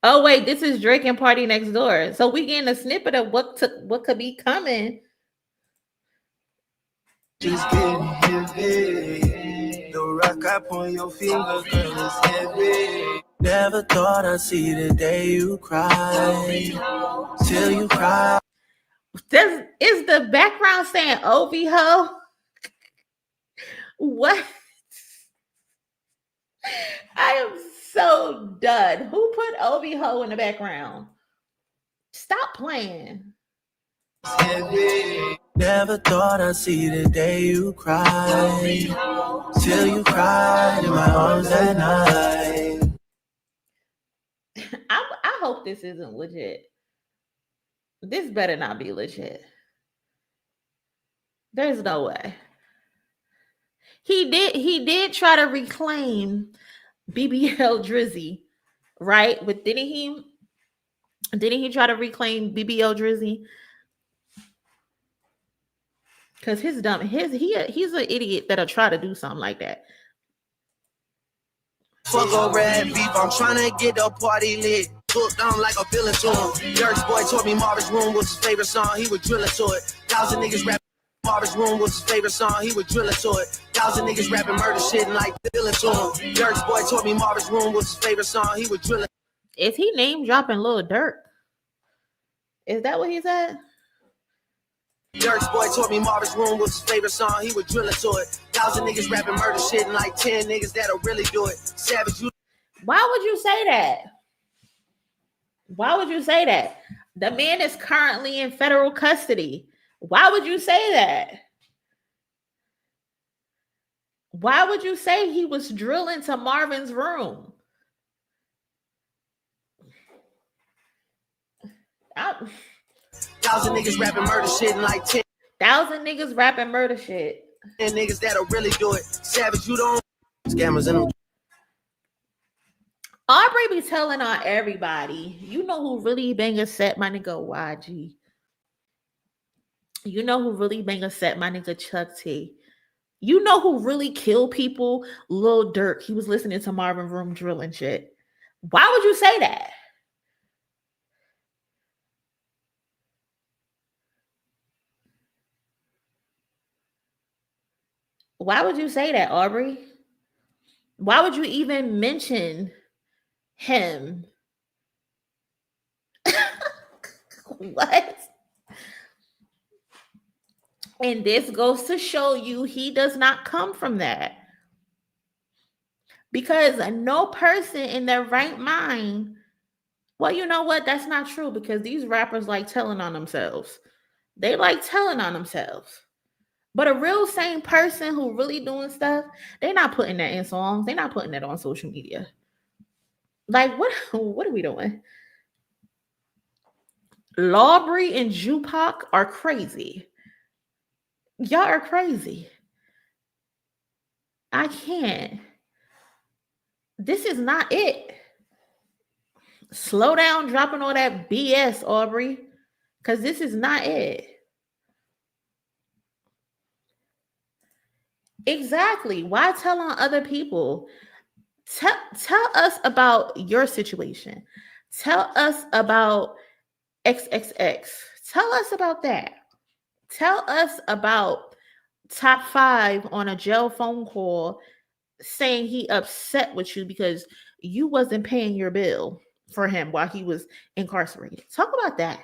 Oh wait, this is Drake and Party Next Door. So we getting a snippet of what could be coming. Just getting heavy. The rock up on your finger, girl, is heavy. Never thought I'd see the day you cry. Till you cry. Is the background saying Ovi ho? What? I am so done. Who put Ovi ho in the background? Stop playing. Never thought I'd see the day you cry. Till you cried in my arms at night. I hope this isn't legit. This better not be legit. There's no way. He did try to reclaim BBL Drizzy, right? But didn't he try to reclaim BBL Drizzy? Because he's an idiot that'll try to do something like that. Fuck a red beef, I'm trying to get the party lit. Booked on like a villain to him. Dirk's boy told me Marvin's Room was his favorite song, he would drill it to it. 1,000 niggas rap. Marvin's Room was his favorite song, he would drill it to it. 1,000 niggas rapping murder shit and like villain to him. Dirk's boy told me Marvin's Room was his favorite song, he would drill it. Is he name dropping Lil Durk? Is that what he said? Dirk's boy told me Marvin's Room was his favorite song, he would drill it to it. 1,000 niggas rapping murder shit and like 10 niggas that'll really do it. Savage, you. Why would you say that? Why would you say that? The man is currently in federal custody. Why would you say that? Why would you say he was drilling to Marvin's Room? 1,000 niggas rapping murder shit and like 10. 1,000 niggas rapping murder shit. And niggas that'll really do it. Savage, you don't. Scammers in them. Aubrey be telling on everybody. You know who really bang a set, my nigga YG. You know who really bang a set, my nigga Chuck T. You know who really killed people? Lil Durk. He was listening to Marvin Room drill and shit. Why would you say that? Why would you say that, Aubrey? Why would you even mention him? What? And this goes to show you he does not come from that. Because no person in their right mind, well, you know what? That's not true because these rappers like telling on themselves. They like telling on themselves. But a real sane person who really doing stuff, they're not putting that in songs. They're not putting that on social media. Like, what are we doing? Lawbury and Jupac are crazy. Y'all are crazy. I can't. This is not it. Slow down dropping all that BS, Aubrey, because this is not it. Exactly. Why tell on other people? Tell us about your situation. Tell us about XXX. Tell us about that. Tell us about Top 5 on a jail phone call saying he upset with you because you wasn't paying your bill for him while he was incarcerated. Talk about that.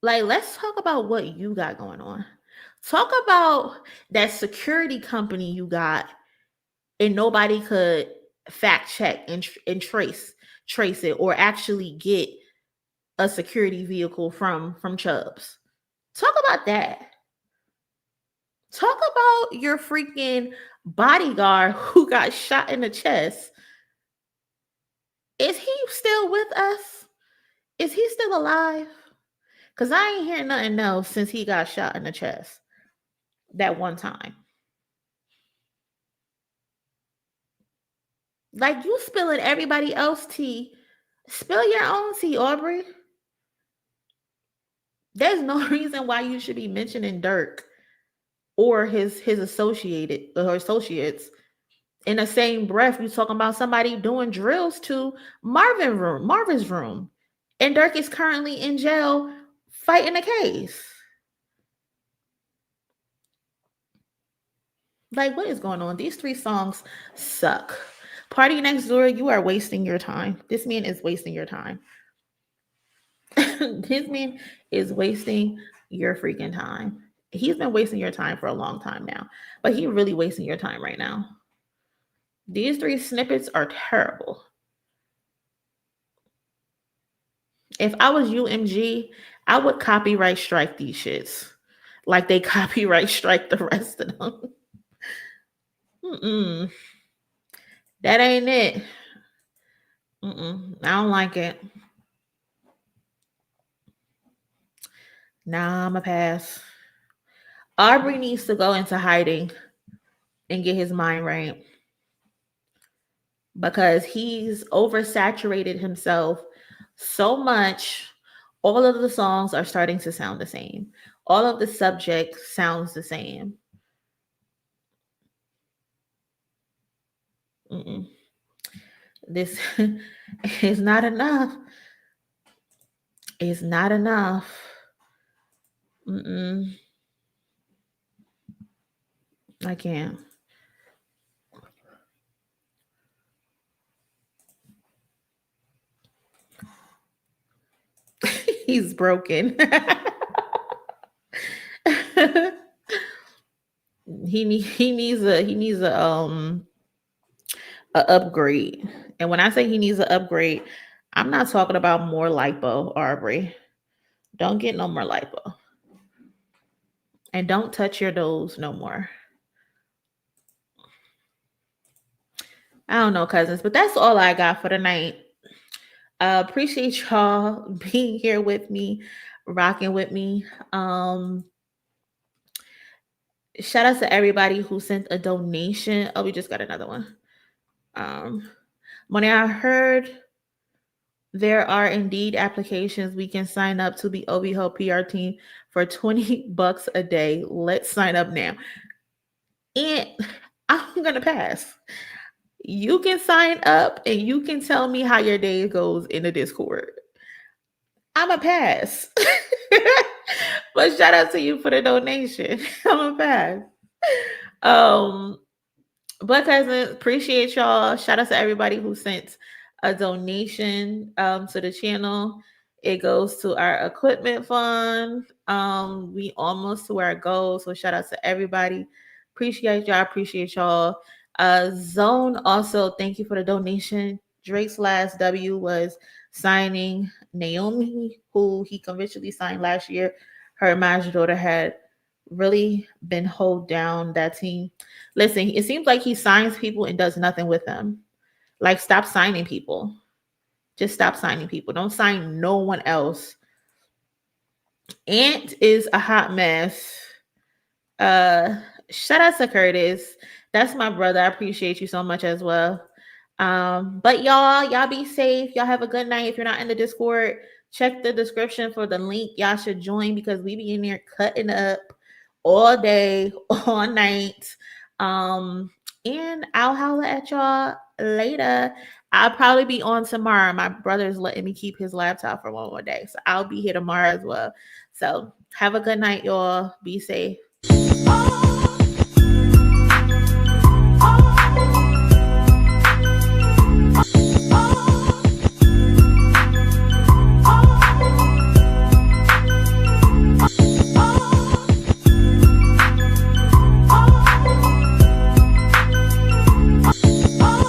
Like, let's talk about what you got going on. Talk about that security company you got and nobody could fact check and trace it or actually get a security vehicle from Chubbs. Talk about that. Talk about your freaking bodyguard who got shot in the chest. Is he still with us? Is he still alive? Because I ain't hearing nothing else since he got shot in the chest that one time. Like, you spilling everybody else's tea. Spill your own tea, Aubrey. There's no reason why you should be mentioning Durk or his associated or associates in the same breath. You talking about somebody doing drills to Marvin's room. And Durk is currently in jail fighting a case. Like, what is going on? These 3 songs suck. Party Next Door, you are wasting your time. This man is wasting your time. This man is wasting your freaking time. He's been wasting your time for a long time now, but he's really wasting your time right now. These 3 snippets are terrible. If I was UMG, I would copyright strike these shits like they copyright strike the rest of them. That ain't it. I don't like it. Nah, I'm a pass. Aubrey needs to go into hiding and get his mind right because he's oversaturated himself so much. All of the songs are starting to sound the same. All of the subject sounds the same. This is not enough. It's not enough. I can't. He's broken. He needs a upgrade. And when I say he needs an upgrade, I'm not talking about more lipo, Aubrey. Don't get no more lipo. And don't touch your nose no more. I don't know, cousins, but that's all I got for tonight. Appreciate y'all being here with me, rocking with me. Shout out to everybody who sent a donation. Oh, we just got another one. Monie, I heard there are indeed applications. We can sign up to the OVHO PR team for $20 a day. Let's sign up now. And I'm going to pass. You can sign up and you can tell me how your day goes in the Discord. I'm a pass. But shout out to you for the donation. I'm a pass. But cousins, appreciate y'all. Shout out to everybody who sent a donation to the channel. It goes to our equipment fund. We almost to our goal. So shout out to everybody. Appreciate y'all. Zone also, thank you for the donation. Drake's last W was signing Naomi, who he conventionally signed last year. Her imagined daughter had really been hold down that team. Listen, it seems like he signs people and does nothing with them. Like, stop signing people. Just stop signing people. Don't sign no one else. Ant is a hot mess. Shout out to Curtis. That's my brother. I appreciate you so much as well. But y'all be safe. Y'all have a good night. If you're not in the Discord, check the description for the link. Y'all should join because we be in there cutting up all day, all night. And I'll holler at y'all later. I'll probably be on tomorrow. My brother's letting me keep his laptop for one more day. So I'll be here tomorrow as well. So have a good night, y'all. Be safe.